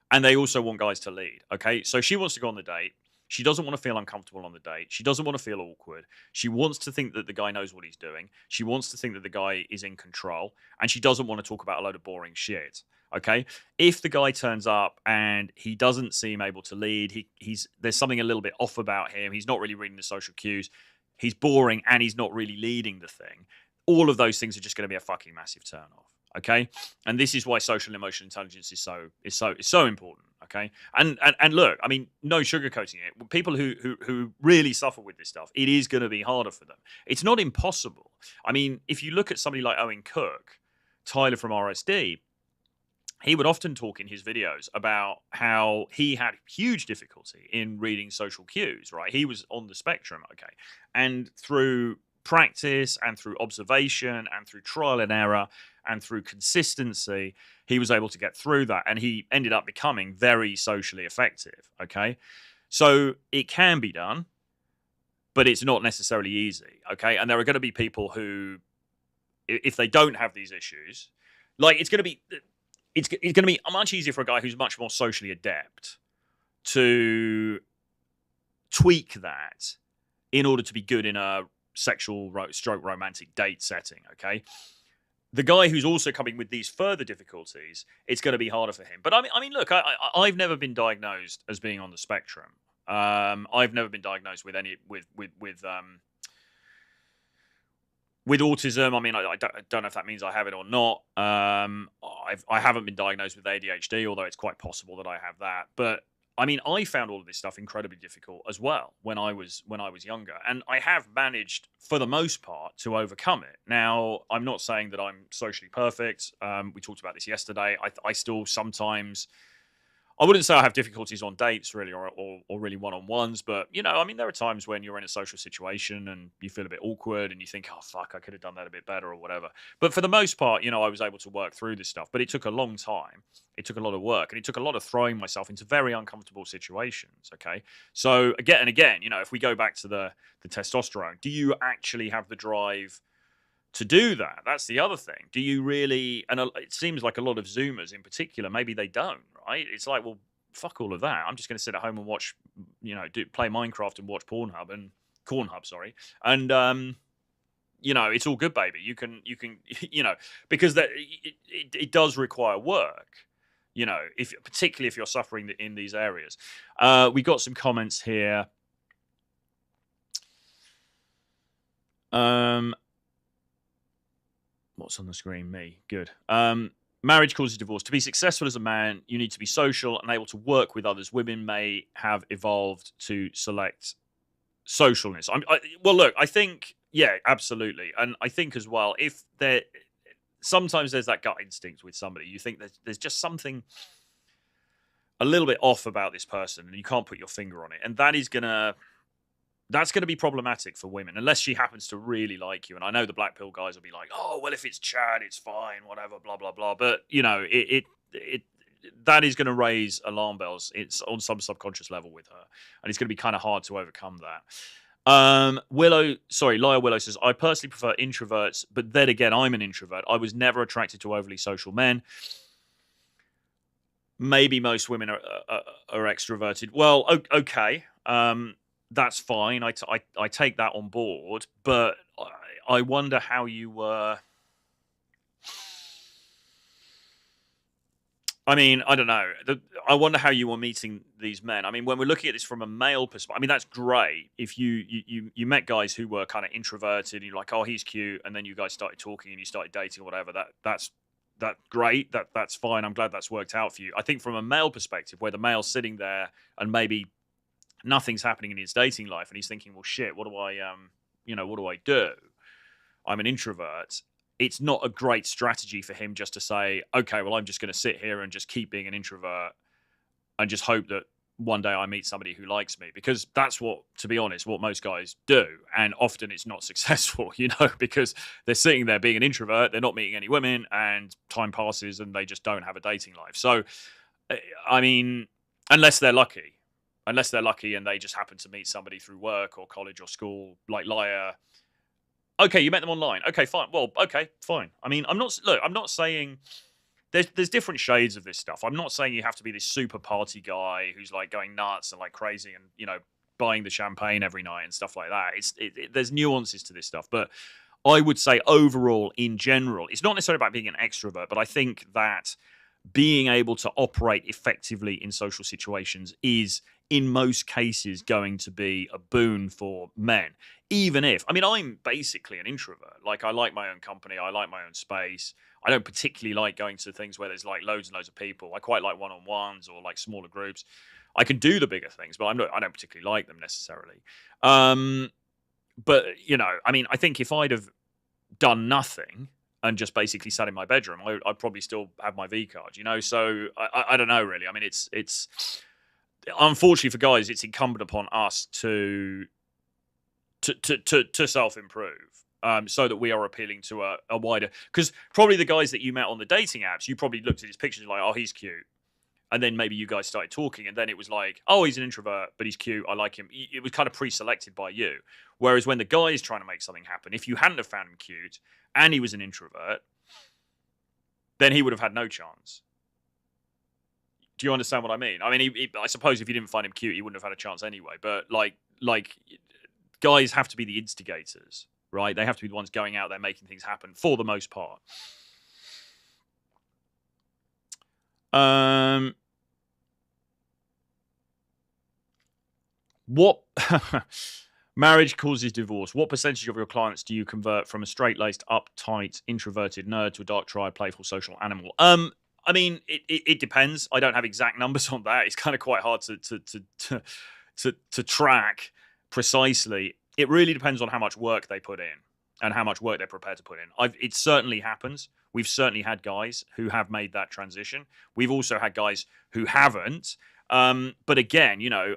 and they also want guys to lead, okay? So she wants to go on the date. She doesn't want to feel uncomfortable on the date. She doesn't want to feel awkward. She wants to think that the guy knows what he's doing. She wants to think that the guy is in control. And she doesn't want to talk about a load of boring shit. Okay? If the guy turns up and he doesn't seem able to lead, there's something a little bit off about him. He's not really reading the social cues. He's boring and he's not really leading the thing. All of those things are just going to be a fucking massive turn off. Okay, and this is why social and emotional intelligence is so important. Okay, and look, no sugarcoating it. People who really suffer with this stuff, it is going to be harder for them. It's not impossible. If you look at somebody like Owen Cook, Tyler from RSD, he would often talk in his videos about how he had huge difficulty in reading social cues, right? He was on the spectrum, okay? And through practice and through observation and through trial and error and through consistency, he was able to get through that. And he ended up becoming very socially effective, okay? So it can be done, but it's not necessarily easy, okay? And there are going to be people who, if they don't have these issues, like it's going to be much easier for a guy who's much more socially adept to tweak that in order to be good in a sexual stroke romantic date setting, okay? The guy who's also coming with these further difficulties, it's going to be harder for him. But I mean, look, I've never been diagnosed as being on the spectrum. I've never been diagnosed with any with autism. I mean, I don't know if that means I have it or not. I haven't been diagnosed with ADHD, although it's quite possible that I have that. But I mean, I found all of this stuff incredibly difficult as well when I was younger, and I have managed for the most part to overcome it. Now, I'm not saying that I'm socially perfect. We talked about this yesterday. I still sometimes, I wouldn't say I have difficulties on dates really, or really one-on-ones, but I mean, there are times when you're in a social situation and you feel a bit awkward and you think, oh fuck, I could have done that a bit better or whatever. But for the most part, I was able to work through this stuff, but it took a long time. It took a lot of work, and it took a lot of throwing myself into very uncomfortable situations. Okay. So again and again, if we go back to the testosterone, do you actually have the drive to do that? That's the other thing. Do you really? And it seems like a lot of Zoomers in particular, maybe they don't, right? It's like, well, fuck all of that. I'm just going to sit at home and watch, play Minecraft and watch Cornhub, sorry. And, it's all good, baby. You can, because it does require work, particularly if you're suffering in these areas. We got some comments here. What's on the screen? Me. Good. Marriage causes divorce. To be successful as a man, you need to be social and able to work with others. Women may have evolved to select socialness. Well, look, I think, yeah, absolutely. And I think as well, if sometimes there's that gut instinct with somebody, you think there's just something a little bit off about this person and you can't put your finger on it. And that's going to be problematic for women, unless she happens to really like you. And I know the black pill guys will be like, oh, well, if it's Chad, it's fine, whatever, blah, blah, blah. But, that is going to raise alarm bells. It's on some subconscious level with her. And it's going to be kind of hard to overcome that. Lyle Willow says, I personally prefer introverts, but then again, I'm an introvert. I was never attracted to overly social men. Maybe most women are extroverted. Well, okay. That's fine. I take that on board, but I wonder how you were. I mean, I don't know. I wonder how you were meeting these men. I mean, when we're looking at this from a male perspective, I mean, that's great. If you met guys who were kind of introverted, and you're like, oh, he's cute, and then you guys started talking and you started dating or whatever. That's great. That's fine. I'm glad that's worked out for you. I think from a male perspective, where the male's sitting there and maybe nothing's happening in his dating life, and he's thinking, well, shit, what do I do? I'm an introvert. It's not a great strategy for him just to say, okay, well, I'm just going to sit here and just keep being an introvert and just hope that one day I meet somebody who likes me, because that's to be honest, what most guys do. And often it's not successful, because they're sitting there being an introvert, they're not meeting any women, and time passes and they just don't have a dating life. So, I mean, unless they're lucky and they just happen to meet somebody through work or college or school, like Laya. Okay, you met them online. Okay, fine. Well, okay, fine. I mean, I'm not saying there's different shades of this stuff. I'm not saying you have to be this super party guy who's like going nuts and like crazy and, buying the champagne every night and stuff like that. There's nuances to this stuff. But I would say overall, in general, it's not necessarily about being an extrovert, but I think that being able to operate effectively in social situations is, in most cases, going to be a boon for men. Even if, I mean, I'm basically an introvert. Like, I like my own company. I like my own space. I don't particularly like going to things where there's like loads and loads of people. I quite like one-on-ones or like smaller groups. I can do the bigger things, but I don't particularly like them necessarily. But, I mean, I think if I'd have done nothing and just basically sat in my bedroom, I'd probably still have my V card, you know. So I don't know really. I mean, it's unfortunately for guys, it's incumbent upon us to self improve. So that we are appealing to a wider, because probably the guys that you met on the dating apps, you probably looked at his pictures like, oh, he's cute. And then maybe you guys started talking, and then it was like, oh, he's an introvert, but he's cute. I like him. It was kind of pre-selected by you. Whereas when the guy is trying to make something happen, if you hadn't have found him cute and he was an introvert, then he would have had no chance. Do you understand what I mean? I mean, I suppose if you didn't find him cute, he wouldn't have had a chance anyway. But like guys have to be the instigators, right? They have to be the ones going out there making things happen for the most part. What marriage causes divorce? What percentage of your clients do you convert from a straight-laced, uptight, introverted nerd to a dark, tried, playful, social animal? I mean, it depends. I don't have exact numbers on that. It's kind of quite hard to track precisely. It really depends on how much work they put in and how much work they're prepared to put in. It certainly happens. We've certainly had guys who have made that transition. We've also had guys who haven't. But again, you know,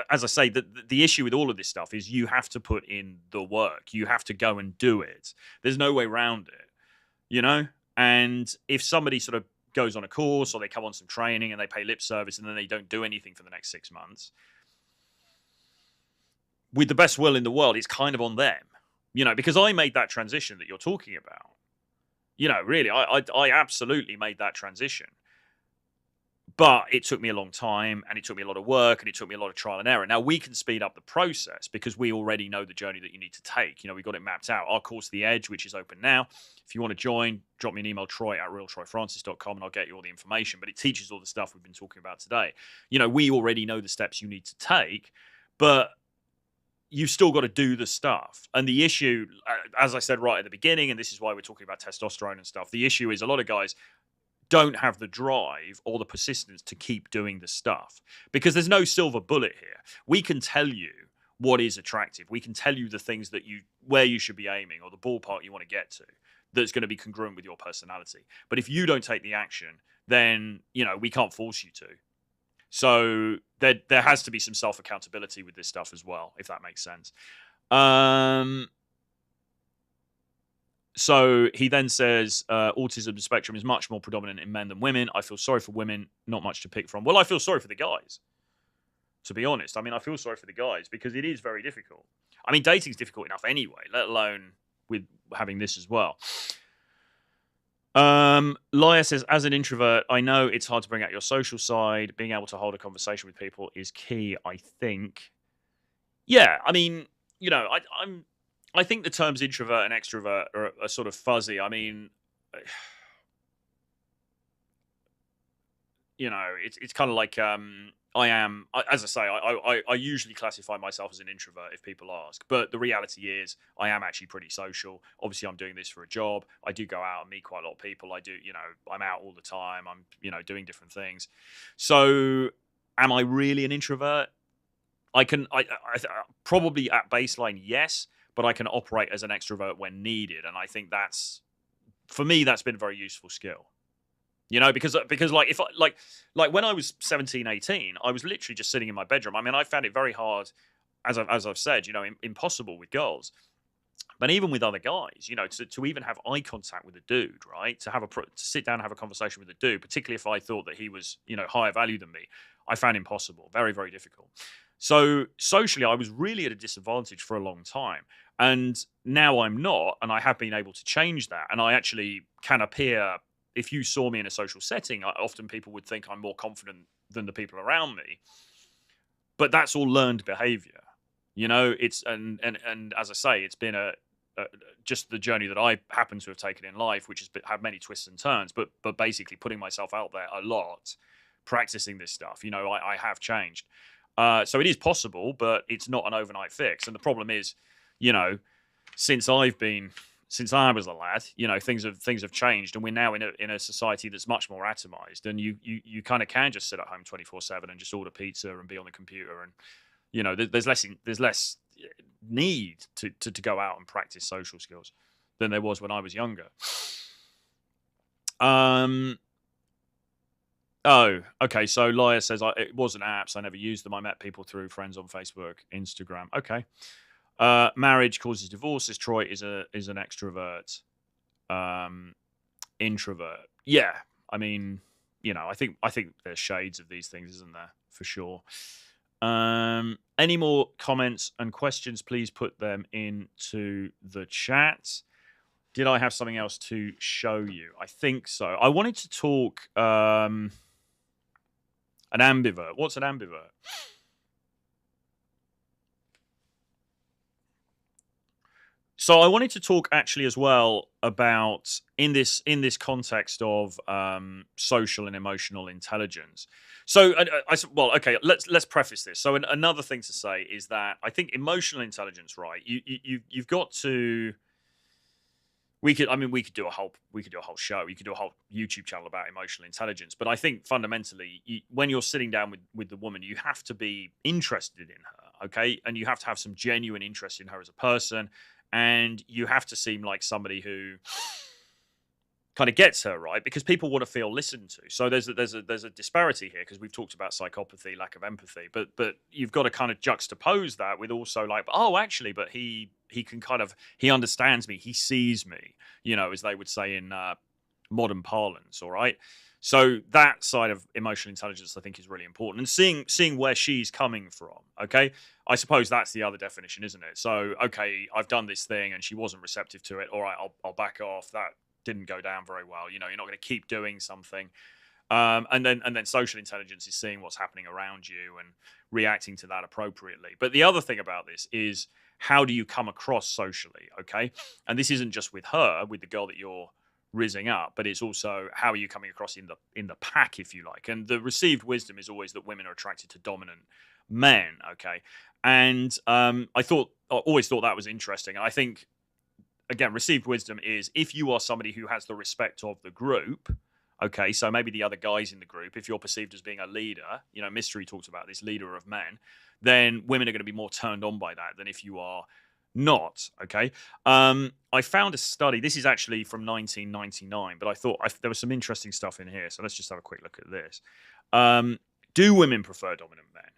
as I say, the issue with all of this stuff is you have to put in the work. You have to go and do it. There's no way around it, you know? And if somebody sort of goes on a course or they come on some training and they pay lip service and then they don't do anything for the next 6 months, with the best will in the world, it's kind of on them, you know, because I made that transition that you're talking about. You know, really, I absolutely made that transition. But it took me a long time, and it took me a lot of work, and it took me a lot of trial and error. Now, we can speed up the process because we already know the journey that you need to take. You know, we got it mapped out. Our course, The Edge, which is open now. If you want to join, drop me an email, troy@realtroyfrancis.com, and I'll get you all the information. But it teaches all the stuff we've been talking about today. You know, we already know the steps you need to take, but you've still got to do the stuff. And the issue, as I said right at the beginning, and this is why we're talking about testosterone and stuff, the issue is a lot of guys don't have the drive or the persistence to keep doing the stuff because there's no silver bullet here. We can tell you what is attractive. We can tell you the things that where you should be aiming or the ballpark you want to get to that's going to be congruent with your personality. But if you don't take the action, then, you know, we can't force you to. So there has to be some self-accountability with this stuff as well, if that makes sense. So he then says, autism spectrum is much more predominant in men than women. I feel sorry for women, not much to pick from. Well, I feel sorry for the guys, to be honest. I mean, I feel sorry for the guys because it is very difficult. I mean, dating's difficult enough anyway, let alone with having this as well. Laia says, as an introvert, I know it's hard to bring out your social side. Being able to hold a conversation with people is key, I think. Yeah, I mean, you know, I think the terms introvert and extrovert are sort of fuzzy. I mean, you know, it's kind of like as I say, I usually classify myself as an introvert if people ask. But the reality is I am actually pretty social. Obviously, I'm doing this for a job. I do go out and meet quite a lot of people. I do, you know, I'm out all the time. I'm, you know, doing different things. So am I really an introvert? I probably at baseline, yes. But I can operate as an extrovert when needed. And I think for me, that's been a very useful skill. You know, because like if like when I was 17, 18, I was literally just sitting in my bedroom. I mean, I found it very hard, as I've said, you know, impossible with girls. But even with other guys, you know, to even have eye contact with a dude, right? To sit down and have a conversation with a dude, particularly if I thought that he was, you know, higher value than me, I found impossible, very, very difficult. So socially, I was really at a disadvantage for a long time. And now I'm not, and I have been able to change that. And I actually can appear, if you saw me in a social setting, often people would think I'm more confident than the people around me. But that's all learned behavior. You know, and as I say, it's been just the journey that I happen to have taken in life, which has had many twists and turns, but basically putting myself out there a lot, practicing this stuff, you know, I have changed. So it is possible, but it's not an overnight fix. And the problem is, you know, since I was a lad, you know, things have changed, and we're now in a society that's much more atomized. And you kind of can just sit at home 24/7 and just order pizza and be on the computer, and you know, there's less need to go out and practice social skills. than there was when I was younger. Oh, okay. So Laia says it wasn't apps. I never used them. I met people through friends on Facebook, Instagram. Okay. Marriage causes divorces. Troy is an extrovert. Introvert. Yeah. I mean, I think there's shades of these things, isn't there? For sure. Any more comments and questions, please put them into the chat. Did I have something else to show you? I think so. I wanted to talk an ambivert. What's an ambivert? So I wanted to talk actually as well about in this context of social and emotional intelligence. So okay, let's preface this. So another thing to say is that I think emotional intelligence, right? You've got to. We could do a whole show. You could do a whole YouTube channel about emotional intelligence. But I think fundamentally, when you're sitting down with the woman, you have to be interested in her, okay? And you have to have some genuine interest in her as a person, and you have to seem like somebody who kind of gets her, right? Because people want to feel listened to. So there's a disparity here, because we've talked about psychopathy, lack of empathy, but you've got to kind of juxtapose that with also like, oh, actually, but he can kind of, he understands me, he sees me, as they would say in modern parlance. All right. So that side of emotional intelligence, I think, is really important, and seeing where she's coming from. Okay, I suppose that's the other definition, isn't it? So okay, I've done this thing and she wasn't receptive to it. All right, I'll back off. That didn't go down very well. You're not going to keep doing something. And then social intelligence is seeing what's happening around you and reacting to that appropriately. But the other thing about this is, how do you come across socially? Okay, and this isn't just with her, with the girl that you're rizzing up, but it's also how are you coming across in the pack, if you like. And the received wisdom is always that women are attracted to dominant men. Okay, and I always thought that was interesting. And I think, again, received wisdom is if you are somebody who has the respect of the group. Okay, so maybe the other guys in the group, if you're perceived as being a leader, Mystery talks about this, leader of men, then women are going to be more turned on by that than if you are not. Okay, I found a study. This is actually from 1999, but I thought there was some interesting stuff in here. So let's just have a quick look at this. Do women prefer dominant men?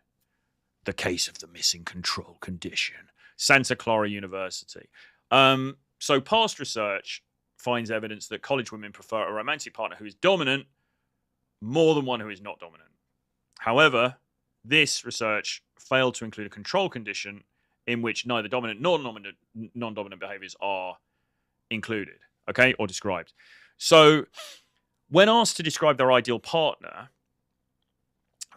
The case of the missing control condition. Santa Clara University. So past research finds evidence that college women prefer a romantic partner who is dominant more than one who is not dominant. However, this research failed to include a control condition in which neither dominant nor non-dominant behaviors are included, okay, or described. So when asked to describe their ideal partner,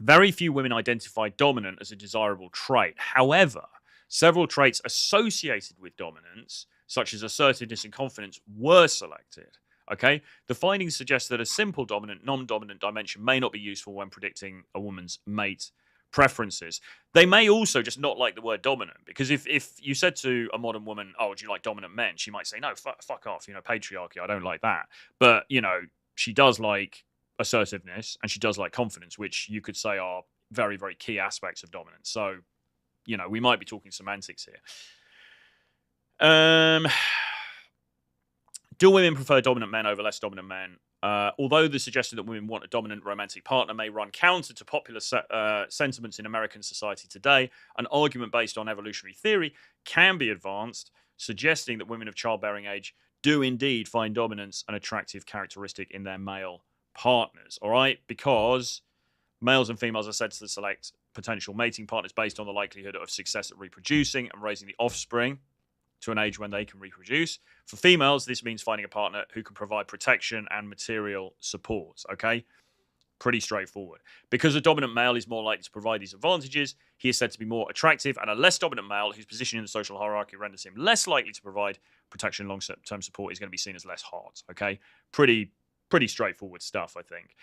very few women identify dominant as a desirable trait. However, several traits associated with dominance, such as assertiveness and confidence, were selected. Okay, the findings suggest that a simple dominant, non-dominant dimension may not be useful when predicting a woman's mate preferences. They may also just not like the word dominant, because if you said to a modern woman, "Oh, do you like dominant men?" she might say, "No, fuck off. Patriarchy. I don't like that." But she does like assertiveness and she does like confidence, which you could say are very, very key aspects of dominance. So, we might be talking semantics here. Do women prefer dominant men over less dominant men? Although the suggestion that women want a dominant romantic partner may run counter to popular sentiments in American society today, an argument based on evolutionary theory can be advanced, suggesting that women of childbearing age do indeed find dominance an attractive characteristic in their male partners. All right, because males and females are said to select potential mating partners based on the likelihood of success at reproducing and raising the offspring to an age when they can reproduce. For females, this means finding a partner who can provide protection and material support. Okay, pretty straightforward. Because a dominant male is more likely to provide these advantages, he is said to be more attractive, and a less dominant male whose position in the social hierarchy renders him less likely to provide protection and long-term support is going to be seen as less hot. Okay, pretty straightforward stuff, I think.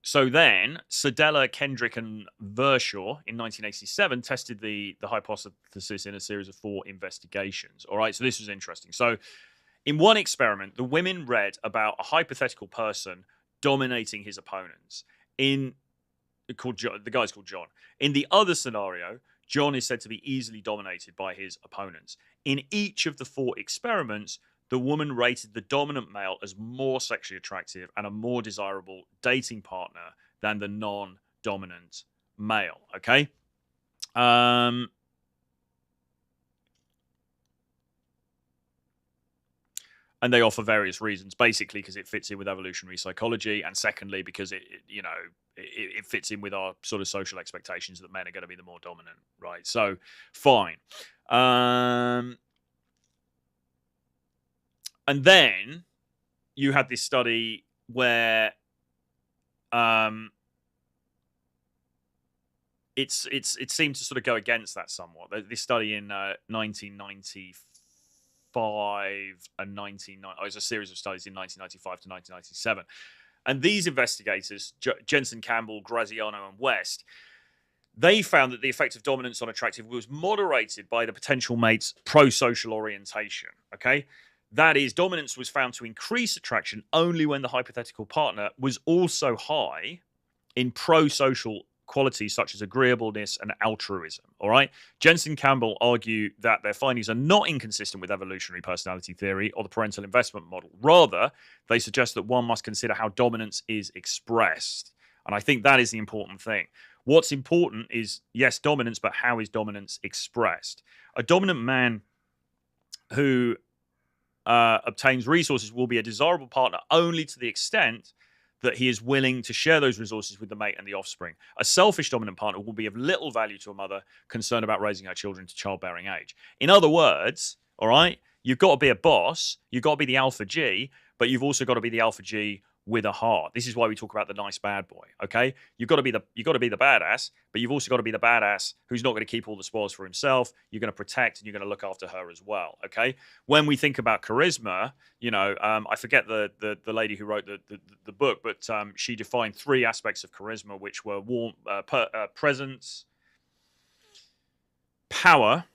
So then, Sedella, Kendrick, and Vershaw in 1987 tested the hypothesis in a series of 4 investigations. All right, so this was interesting. So in one experiment, the women read about a hypothetical person dominating his opponents. The guy's called John. In the other scenario, John is said to be easily dominated by his opponents. In each of the 4 experiments, the woman rated the dominant male as more sexually attractive and a more desirable dating partner than the non-dominant male. Okay. And they offer various reasons, basically because it fits in with evolutionary psychology, and secondly because it fits in with our sort of social expectations that men are going to be the more dominant, right? So, fine. And then you had this study where it seemed to sort of go against that somewhat. This study in 1995 and 1990. It was a series of studies in 1995 to 1997. And these investigators, Jensen Campbell, Graziano, and West, they found that the effect of dominance on attractive was moderated by the potential mate's pro-social orientation. Okay? That is, dominance was found to increase attraction only when the hypothetical partner was also high in pro-social qualities such as agreeableness and altruism. All right. Jensen Campbell argue that their findings are not inconsistent with evolutionary personality theory or the parental investment model. Rather, they suggest that one must consider how dominance is expressed. And I think that is the important thing. What's important is, yes, dominance, but how is dominance expressed? A dominant man who obtains resources will be a desirable partner only to the extent that he is willing to share those resources with the mate and the offspring. A selfish dominant partner will be of little value to a mother concerned about raising her children to childbearing age. In other words, all right, you've got to be a boss, you've got to be the alpha G, but you've also got to be the alpha G with a heart. This is why we talk about the nice bad boy, okay? You've got to be the badass, but you've also got to be the badass who's not going to keep all the spoils for himself. You're going to protect and you're going to look after her as well, okay? When we think about charisma, I forget the lady who wrote the book, but she defined 3 aspects of charisma, which were presence, power,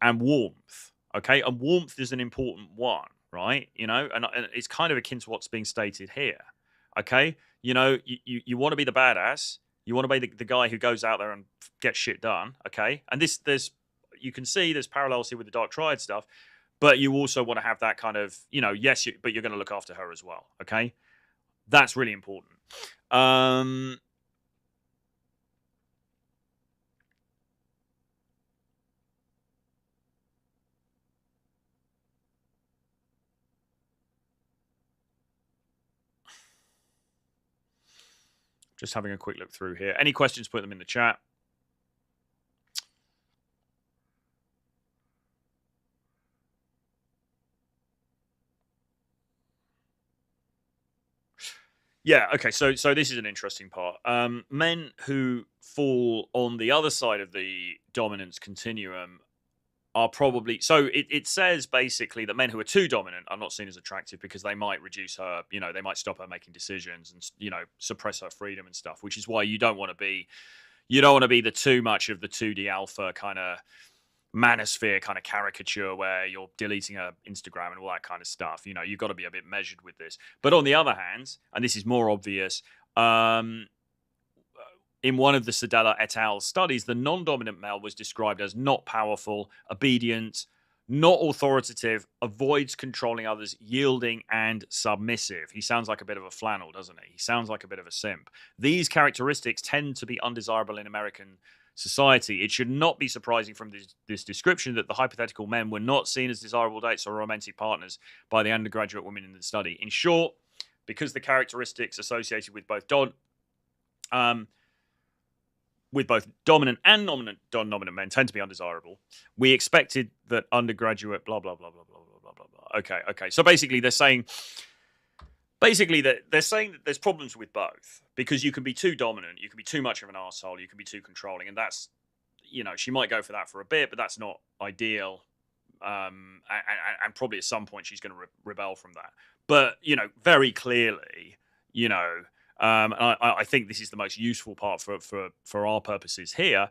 and warmth, okay? And warmth is an important one. Right, and it's kind of akin to what's being stated here. Okay, you want to be the badass, you want to be the guy who goes out there and gets shit done. Okay, and you can see there's parallels here with the Dark Triad stuff, but you also want to have that kind of, yes, but you're going to look after her as well. Okay, that's really important. Just having a quick look through here. Any questions, put them in the chat. Yeah, okay, so this is an interesting part. Men who fall on the other side of the dominance continuum are probably... So it says basically that men who are too dominant are not seen as attractive because they might reduce her, they might stop her making decisions and, suppress her freedom and stuff, which is why you don't want to be the too much of the 2D alpha kind of manosphere kind of caricature where you're deleting her Instagram and all that kind of stuff. You've got to be a bit measured with this. But on the other hand, and this is more obvious, in one of the Sedella et al. Studies, the non-dominant male was described as not powerful, obedient, not authoritative, avoids controlling others, yielding, and submissive. He sounds like a bit of a flannel, doesn't he? He sounds like a bit of a simp. These characteristics tend to be undesirable in American society. It should not be surprising from this description that the hypothetical men were not seen as desirable dates or romantic partners by the undergraduate women in the study. In short, because the characteristics associated with both dominant and non-dominant men tend to be undesirable, we expected that undergraduate blah blah blah blah blah blah blah blah. Okay. So basically, they're saying that there's problems with both, because you can be too dominant, you can be too much of an arsehole, you can be too controlling, and that's, she might go for that for a bit, but that's not ideal. And probably at some point she's going to rebel from that. But very clearly, I think this is the most useful part for our purposes here.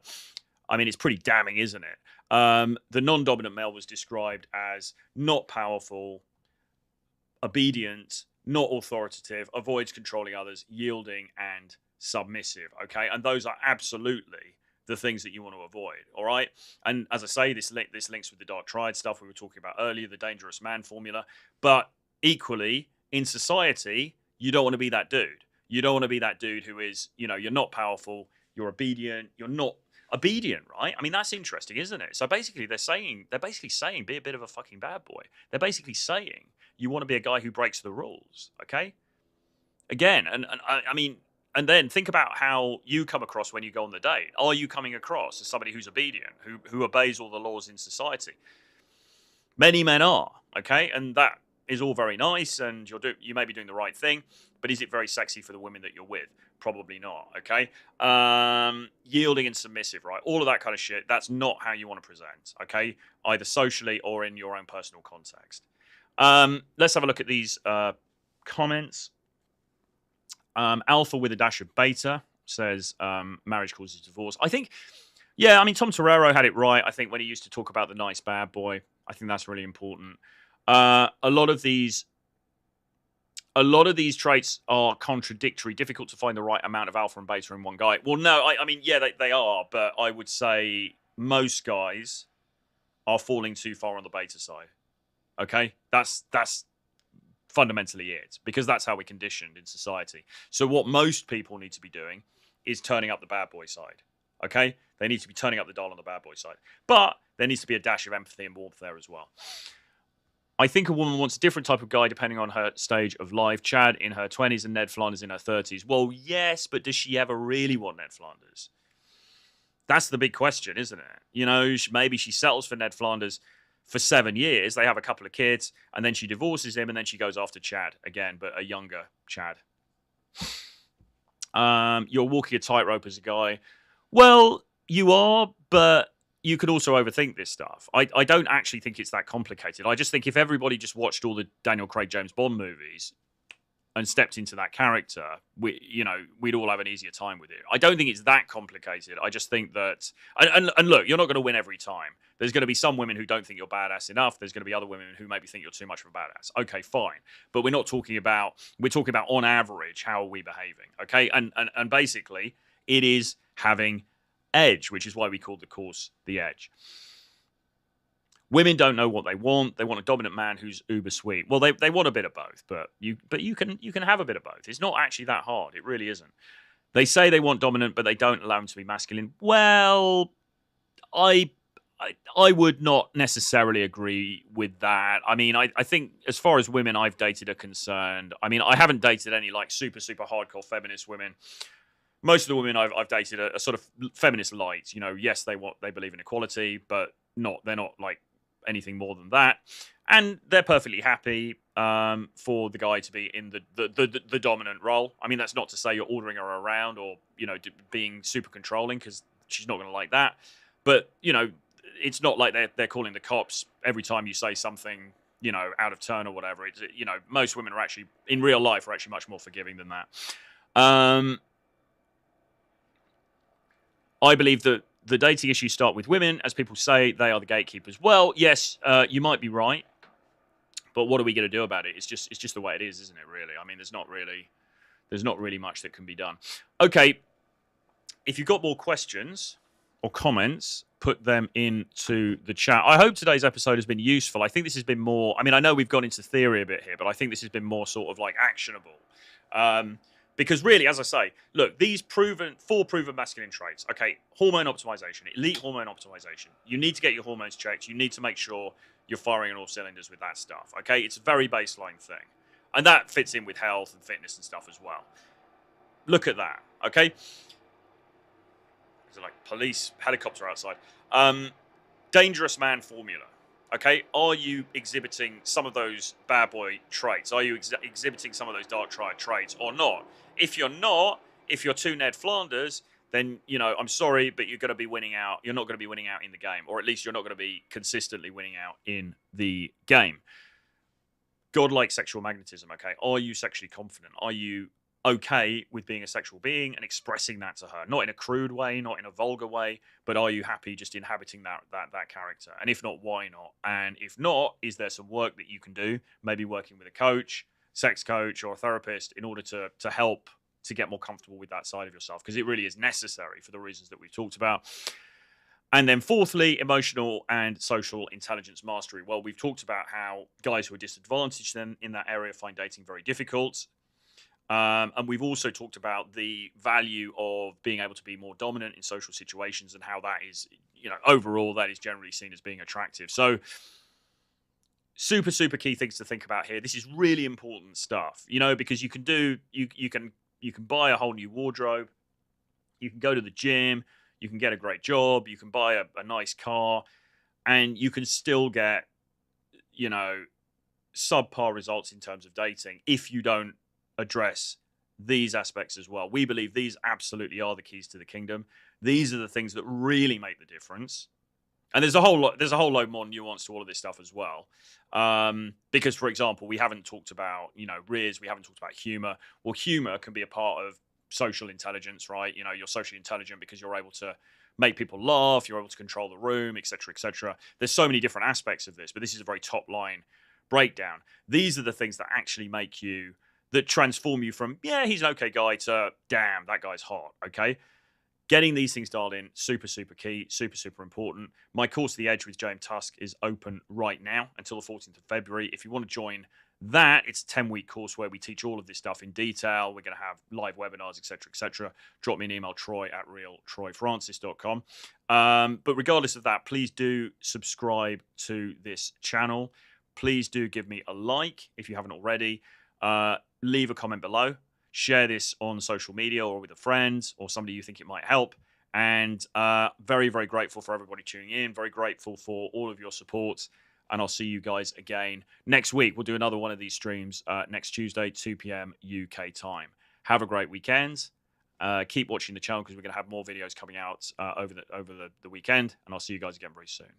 I mean, it's pretty damning, isn't it? The non-dominant male was described as not powerful, obedient, not authoritative, avoids controlling others, yielding, and submissive. Okay, and those are absolutely the things that you want to avoid. All right. And as I say, this links with the dark triad stuff we were talking about earlier, the dangerous man formula. But equally, in society, you don't want to be that dude. You don't want to be that dude who is, you're not powerful, you're obedient, you're not obedient, right? I mean, that's interesting, isn't it? So basically, they're basically saying, be a bit of a fucking bad boy. They're basically saying you want to be a guy who breaks the rules, okay? Again, and I mean, and then think about how you come across when you go on the date. Are you coming across as somebody who's obedient, who obeys all the laws in society? Many men are, okay, and that is all very nice, and you may be doing the right thing, but is it very sexy for the women that you're with? Probably not, okay? Yielding and submissive, right? All of that kind of shit, that's not how you want to present, okay? Either socially or in your own personal context. Let's have a look at these comments. Alpha with a dash of beta says marriage causes divorce. I think, yeah, I mean, Tom Torero had it right. I think when he used to talk about the nice bad boy, I think that's really important. A lot of these traits are contradictory, difficult to find the right amount of alpha and beta in one guy. Well, no, I mean, yeah, they are, but I would say most guys are falling too far on the beta side. Okay? That's fundamentally it, because that's how we're conditioned in society. So what most people need to be doing is turning up the bad boy side. Okay? They need to be turning up the dial on the bad boy side. But there needs to be a dash of empathy and warmth there as well. I think a woman wants a different type of guy depending on her stage of life. Chad in her 20s and Ned Flanders in her 30s. Well, yes, but does she ever really want Ned Flanders? That's the big question, isn't it? Maybe she settles for Ned Flanders for 7 years. They have a couple of kids, and then she divorces him, and then she goes after Chad again, but a younger Chad. You're walking a tightrope as a guy. Well, you are, but you could also overthink this stuff. I don't actually think it's that complicated. I just think if everybody just watched all the Daniel Craig James Bond movies and stepped into that character, we'd all have an easier time with it. I don't think it's that complicated. I just think that, and look, you're not going to win every time. There's going to be some women who don't think you're badass enough. There's going to be other women who maybe think you're too much of a badass. Okay, fine. But we're talking about on average, how are we behaving? Okay. And basically it is having edge, which is why we call the course The Edge. Women don't know what they want. They want a dominant man who's uber sweet. Well, they want a bit of both, but you can have a bit of both. It's not actually that hard. It really isn't. They say they want dominant, but they don't allow him to be masculine. Well, I would not necessarily agree with that. I mean, I think as far as women I've dated are concerned, I mean, I haven't dated any like super hardcore feminist women. Most of the women I've dated are sort of feminist light. Yes, they believe in equality, but they're not like anything more than that, and they're perfectly happy for the guy to be in the dominant role. I mean, that's not to say you're ordering her around or being super controlling, because she's not going to like that. But it's not like they're calling the cops every time you say something out of turn or whatever. It's most women are actually in real life are actually much more forgiving than that. I believe that the dating issues start with women. As people say, they are the gatekeepers. Well, yes, you might be right, but what are we going to do about it? It's just the way it is, isn't it, really? I mean, there's not really much that can be done. Okay, if you've got more questions or comments, put them into the chat. I hope today's episode has been useful. I think this has been more, I mean, I know we've gone into theory a bit here, but I think this has been more sort of like actionable. Because really, as I say, look, these four proven masculine traits. Okay, hormone optimization, elite hormone optimization. You need to get your hormones checked. You need to make sure you're firing on all cylinders with that stuff. Okay, it's a very baseline thing. And that fits in with health and fitness and stuff as well. Look at that, okay? There's like police helicopter outside. Dangerous man formula. Okay, are you exhibiting some of those bad boy traits? Are you exhibiting some of those dark triad traits or not? If you're not, if you're too Ned Flanders, then, I'm sorry, but you're going to be winning out. You're not going to be winning out in the game, or at least you're not going to be consistently winning out in the game. Godlike sexual magnetism, okay? Are you sexually confident? Are you okay with being a sexual being and expressing that to her? Not in a crude way, not in a vulgar way, but are you happy just inhabiting that character? And if not, why not? And if not, is there some work that you can do? Maybe working with a coach, sex coach, or a therapist in order to help to get more comfortable with that side of yourself, because it really is necessary for the reasons that we've talked about. And then fourthly, emotional and social intelligence mastery. Well, we've talked about how guys who are disadvantaged then in that area find dating very difficult. And we've also talked about the value of being able to be more dominant in social situations and how that is, overall, that is generally seen as being attractive. So super, super key things to think about here. This is really important stuff, because you can buy a whole new wardrobe. You can go to the gym. You can get a great job. You can buy a nice car, and you can still get, subpar results in terms of dating if you don't address these aspects as well. We believe these absolutely are the keys to the kingdom. These are the things that really make the difference. And there's a whole load more nuance to all of this stuff as well. Because, for example, we haven't talked about, Riz, we haven't talked about humor. Well, humor can be a part of social intelligence, right? You're socially intelligent because you're able to make people laugh, you're able to control the room, etc., etc. There's so many different aspects of this, but this is a very top line breakdown. These are the things that actually that transform you from, yeah, he's an okay guy, to, damn, that guy's hot, okay? Getting these things dialed in, super, super key, super, super important. My course, The Edge with James Tusk, is open right now until the 14th of February. If you want to join that, it's a 10-week course where we teach all of this stuff in detail. We're going to have live webinars, etc., etc. Drop me an email, troy@realtroyfrancis.com. But regardless of that, please do subscribe to this channel. Please do give me a like if you haven't already. Leave a comment below. Share this on social media or with a friend or somebody you think it might help. And very, very grateful for everybody tuning in. Very grateful for all of your support. And I'll see you guys again next week. We'll do another one of these streams next Tuesday, 2 p.m. UK time. Have a great weekend. Keep watching the channel because we're going to have more videos coming out over the weekend. And I'll see you guys again very soon.